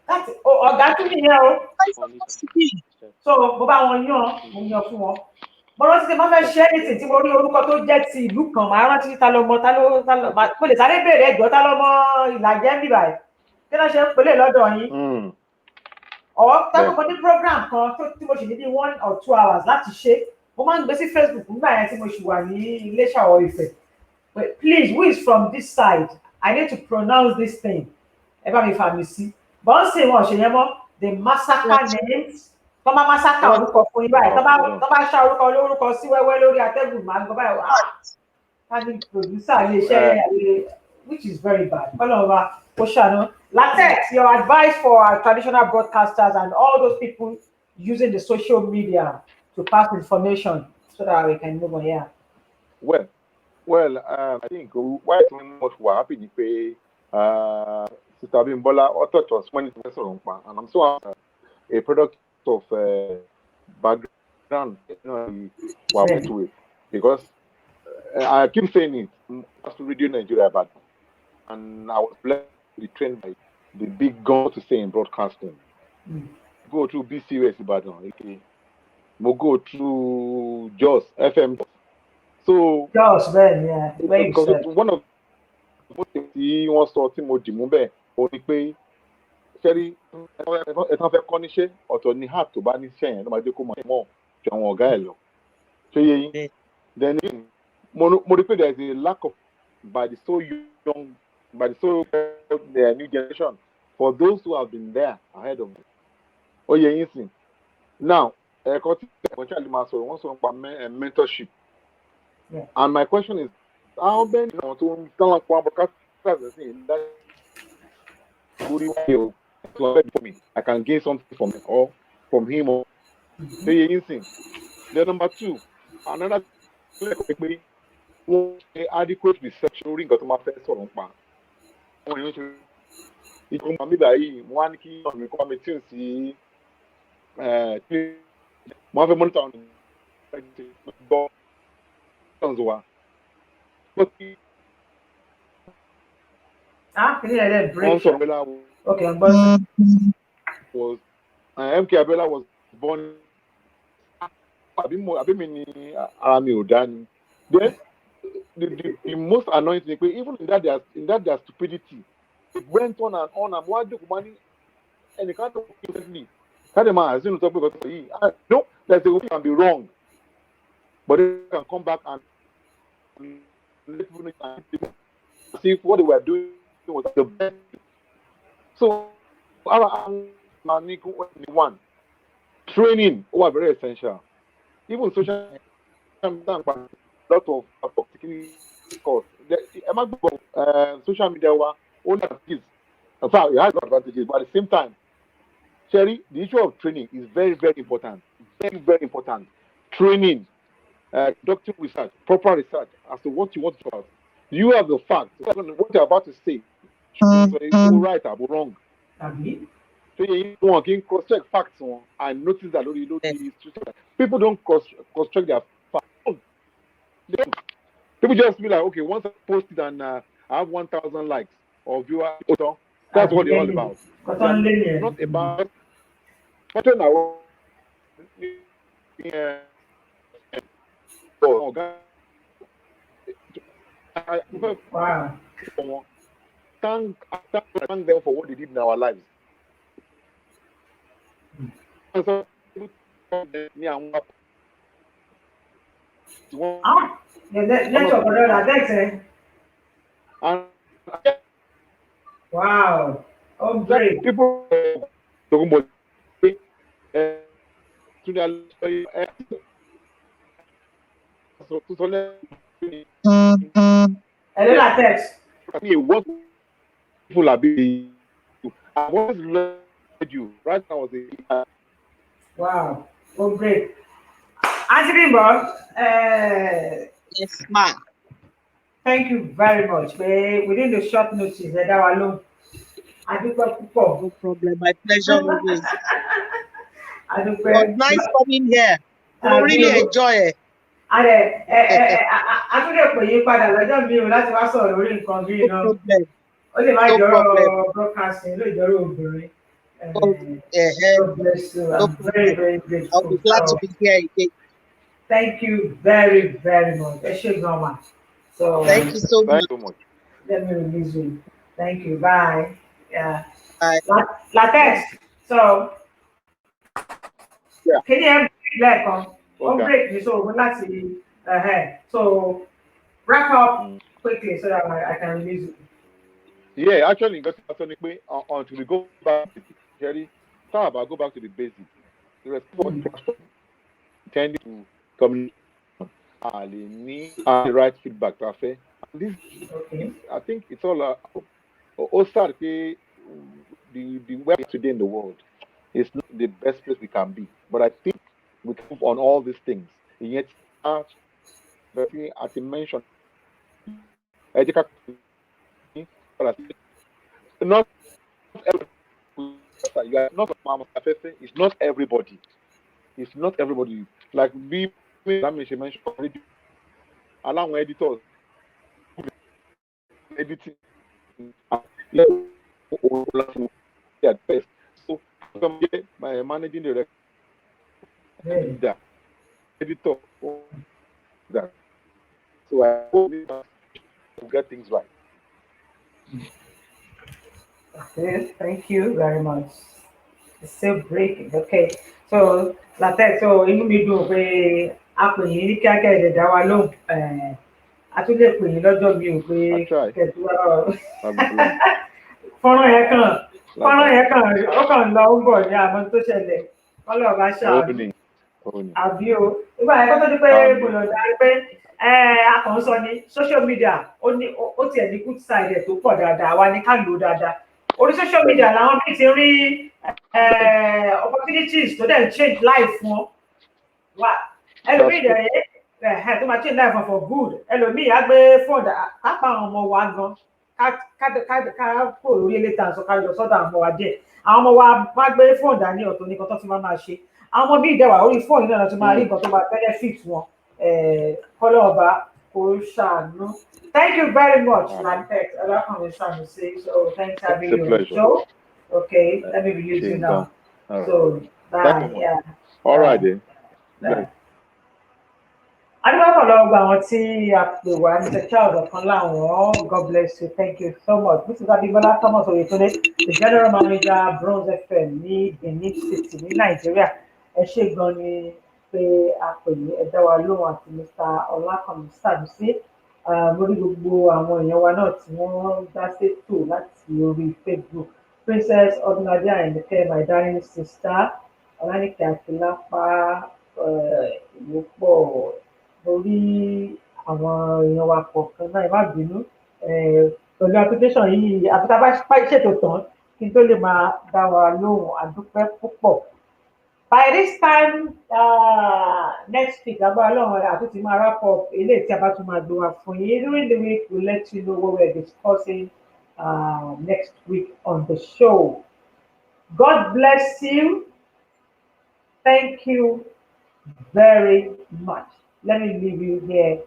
C: Láti ọ̀gá tún nìyẹn o. So mo bá wọn mo yan fún wọn. Mo rántí tí mo fẹ́ ṣe anything tí mo rí orúkọ tó jẹ́ ti ìlú kan, màá rántí ta ló mo lè sáré béèrè ẹjọ́ ta ló mọ Ìlàjẹ ń bì báyìí. Kí iná ṣe ń pè léyìí lọ́dọ̀ yín. Ọ̀ tábìlì ní program kan tí mo ṣì ní bí 1 or 2 hours láti ṣe. Mo máa ń gbé sí Facebook nígbà yẹn tí mo ṣì wà ní Iléṣà or Ifẹ̀. But please, who is from this side? I need to pronounce this thing. Ẹ bá mi fà mí sí. Bọ́n sì wọ́n ṣe yẹn mọ́, the massacre names. Tọ́ bá massacre orúkọ fún yín báyìí. Tọ́ bá ṣá orúkọ sí wẹ́wẹ́ lórí atẹ́gùn máa ń gbọ́ báyìí. Káàdì producer iléeṣẹ́ which is very bad. Ọlọ́run ó ṣàánú. Latex, your advice for our traditional broadcasters and all those people using the social media to pass information so that we can move on here.
F: Well, I think why it's much we're happy to pay Sister Bimbola or touch us when it's and I'm so a product of background we're into it, because I keep saying it, as to Radio Nigeria, but and I was blessed to be trained by the big guns to say in broadcasting. Go through BCS Ibadan, okay. We'll go through Jos FM. So
C: Jos, Ben, yeah.
F: Because one of the most sọ tí mo dì mú bẹ́ẹ̀ o ní pé ṣẹ́rí ẹ̀tàn fẹ́ kọ́ níṣẹ́ ọ̀tọ̀ ní heart tó bá níṣẹ́ yẹn ló máa jẹ́ kó máa mọ̀ ju àwọn ọ̀gá ẹ̀ lọ. Ṣé yé yín? Then mo rí pé there is a lack of by the new generation for those who have been there ahead of them. Ó yé yín sìn. Now ẹ̀kọ́ tí ẹ̀kọ́ tí a lè máa sọ̀rọ̀ wọ́n sọ nípa mentorship. Yeah. And my question is, how many to I can gain something from him or from him or then number two, another pé wọ́n ṣe adequate research lórí nǹkan tó máa fẹ́ sọ̀rọ̀ nípa àwọn èèyàn ṣe ìjọba màmí báyìí wọ́n á ní kí ọ̀nà ìkọ́ mi tí ò sí wọ́n fẹ́ monitor àwọn gbọ́ ọ̀nà wa. Wọ́n sọ̀rọ̀ pé láwọn.
C: Okay, I'm buzzing.
F: Was MK Abiola was born. Abimi ni Arami Odani. Then the most annoying thing, even in that their stupidity, it went on and on. And what do money? And you can't talk differently. Can't imagine talk because no, that they can be wrong, but they can come back and let people see if what they were doing was the best. So, one training was very essential. Even social media, a lot of course. Social media were only advantages. In fact, it has advantages, but at the same time, Sherry, the issue of training is very, very important. Very, very important. Training, conducting research, proper research as to what you want to talk. You have the facts. What you're about to say, it's right or wrong. So you can cross-check facts and notice that people don't cross-check their facts. People just be like, okay, once I post it and I have 1,000 likes or viewers, that's what they're all about. It's not about wow. Thank them for what they did in our lives.
C: Wow. Oh, great.
F: People
C: text.
F: What people are being, I want to learn you right now.
C: Wow. Oh, great. Auntie Bimbo,
D: yes, ma'am.
C: Thank you very much. Within the short notice, that our alone. I do
D: no problem. My pleasure always. It was nice coming here. I really enjoy it.
C: I don't know if padà mi o láti wá sọ̀rọ̀ lórí nǹkan bí iná. Ó lè má jọ̀rọ̀ broadcasting, ló jọ̀rọ̀ obìnrin. God bless you. I'm very, very grateful.
D: I'll be glad to be here again.
C: Thank you very, very much. So
D: thank you so much.
C: Let me release you. Thank you. Bye. Yeah.
D: Bye.
C: Latex. So
F: yeah.
C: Can you have break me so we'd like to ahead. So wrap up quickly so that I can release it.
F: Yeah, actually, until we go back to Jerry, how about go back to the basics? The response tending to communicate the right feedback. This, I think it's all also the way today in the world is not the best place we can be. But I think we can move on all these things. And yet, as you mentioned, not everybody. It's not everybody. It's not everybody. Like we mentioned already. Allow editors editing at best. So my managing director, editor, that. So I hope to get things right.
C: Okay, thank you very much. It's still breaking. Okay, so Latex, so inú mi dùn pé a pè yín ní kíákẹ́ ẹ̀dẹ̀ dá wa lóhùn. A tún lè pè yín lọ́jọ́ mi ò pé kẹ̀tùwá fọ́nrán yẹn kàn ó kàn lọ ń bọ̀ ní àmọ́ tó ṣẹlẹ̀ kọ́lọ̀ bá ṣàbí àbí o. Nígbà yẹn kó tó di pé mo lọ darí pé a kàn ń sọ ní social media ó tiẹ̀ ní good side ẹ̀ tó pọ̀ dáadáa wa ní ká lò dáadáa. Orí social media làwọn bí ti rí opportunities tó dẹ̀ change life fún wa. Ẹlòmíì dẹ̀ tó máa change life for good ẹlòmíì á gbé fóònù kápá àwọn ọmọ wa gan ká kó lórí eléta sọ ká lọ sọ́dọ̀ àwọn ọmọ wa díẹ̀ àwọn ọmọ wa má gbé fóònù dání ọ̀tọ̀ nìkan tó fi máa ṣe àwọn ọmọ míì dẹwà orí fóònù náà tó máa rí nǹkan tó máa benefit wọn kọlọ ọba kò ṣàánú. Thank you very much, Lantex. So thanks for having you on the show. Okay, let me release you now.
F: Right.
C: So bye. Yeah.
F: All right then.
C: Adúgbò lọ gba àwọn tí a pè wá ní Charles ọ̀kan láwọn. God bless you. Thank you so much. This is Abibola Thomas Oyetunde, the General Manager Bronze FM ní Benin City ní Nàìjíríà. Ẹ ṣé gan ni pé a pè ní ẹ̀dá wa lóhùn àti Mr. Ọlákànmí Sàdúsí. Lórí gbogbo àwọn èèyàn wa náà tí wọ́n dá sétò láti orí Facebook. Princess Odunade Ayinike, my darling sister. Ọlánìkẹ́ Akínlápá ìwọ́pọ̀ lórí àwọn èèyàn wa kọ̀ọ̀kan náà ẹ má bínú pẹ̀lú application yìí àbúta bá ṣètò tán kí n tó lè máa dá wa lóhùn àdúpẹ́ púpọ̀. By this time next week agbára lọ́wọ́ àtúntì máa wrap up eléyìí tí a bá tún máa gbé wa fún yín. During the week we'll let you know what we're discussing next week on the show. God bless you. Thank you very much. Let me leave you here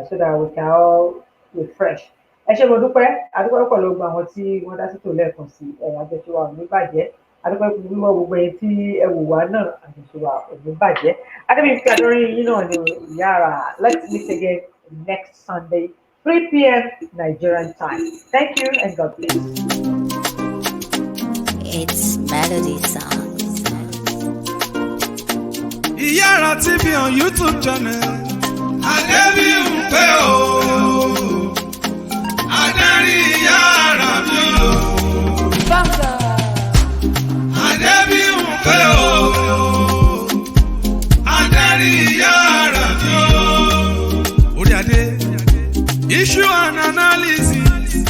C: so that we can all refresh. Ẹ ṣé mo dúpẹ́ adúpẹ́ pọ̀ ló gba àwọn tí wọ́n dá sí tò lẹ́ẹ̀kan sí àjọṣe wa ò ní bàjẹ́ adúpẹ́ fún mímọ́ gbogbo ẹni tí ẹ wò wá náà àjọṣe wa ò ní bàjẹ́ adébíyí adórin yín náà ni yàrá. Let's meet again next Sunday 3 p.m. Nigerian time. Thank you and God bless.
A: It's Melody Songs.
B: Iyara TV on YouTube channel. Adébí ń pé o. Adarí Iyara mi o. Adébí ń pé o. Adarí Iyara mi o. Orí adé. Issue and analysis.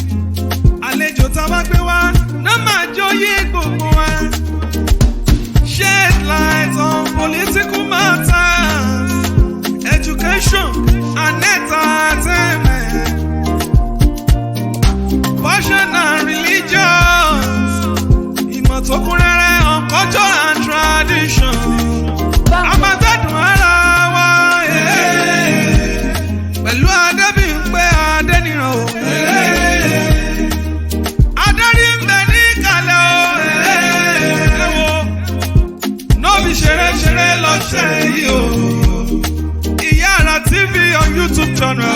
B: Àlejò tá a bá gbé wá náà máa jọyè gbogbo wa. Shed light on political matters, education and entertainment, fashion and religions, ìmọ̀ tó kún rẹ́rẹ́ on culture and tradition. Àmọ̀tẹ́dùn ara wa pẹ̀lú Adébímpé Adéníran o. Adarí ń bẹ ní ìkàlẹ̀ o. Ṣeré lọ́sẹ̀ yìí o. Iyara TV on YouTube channel.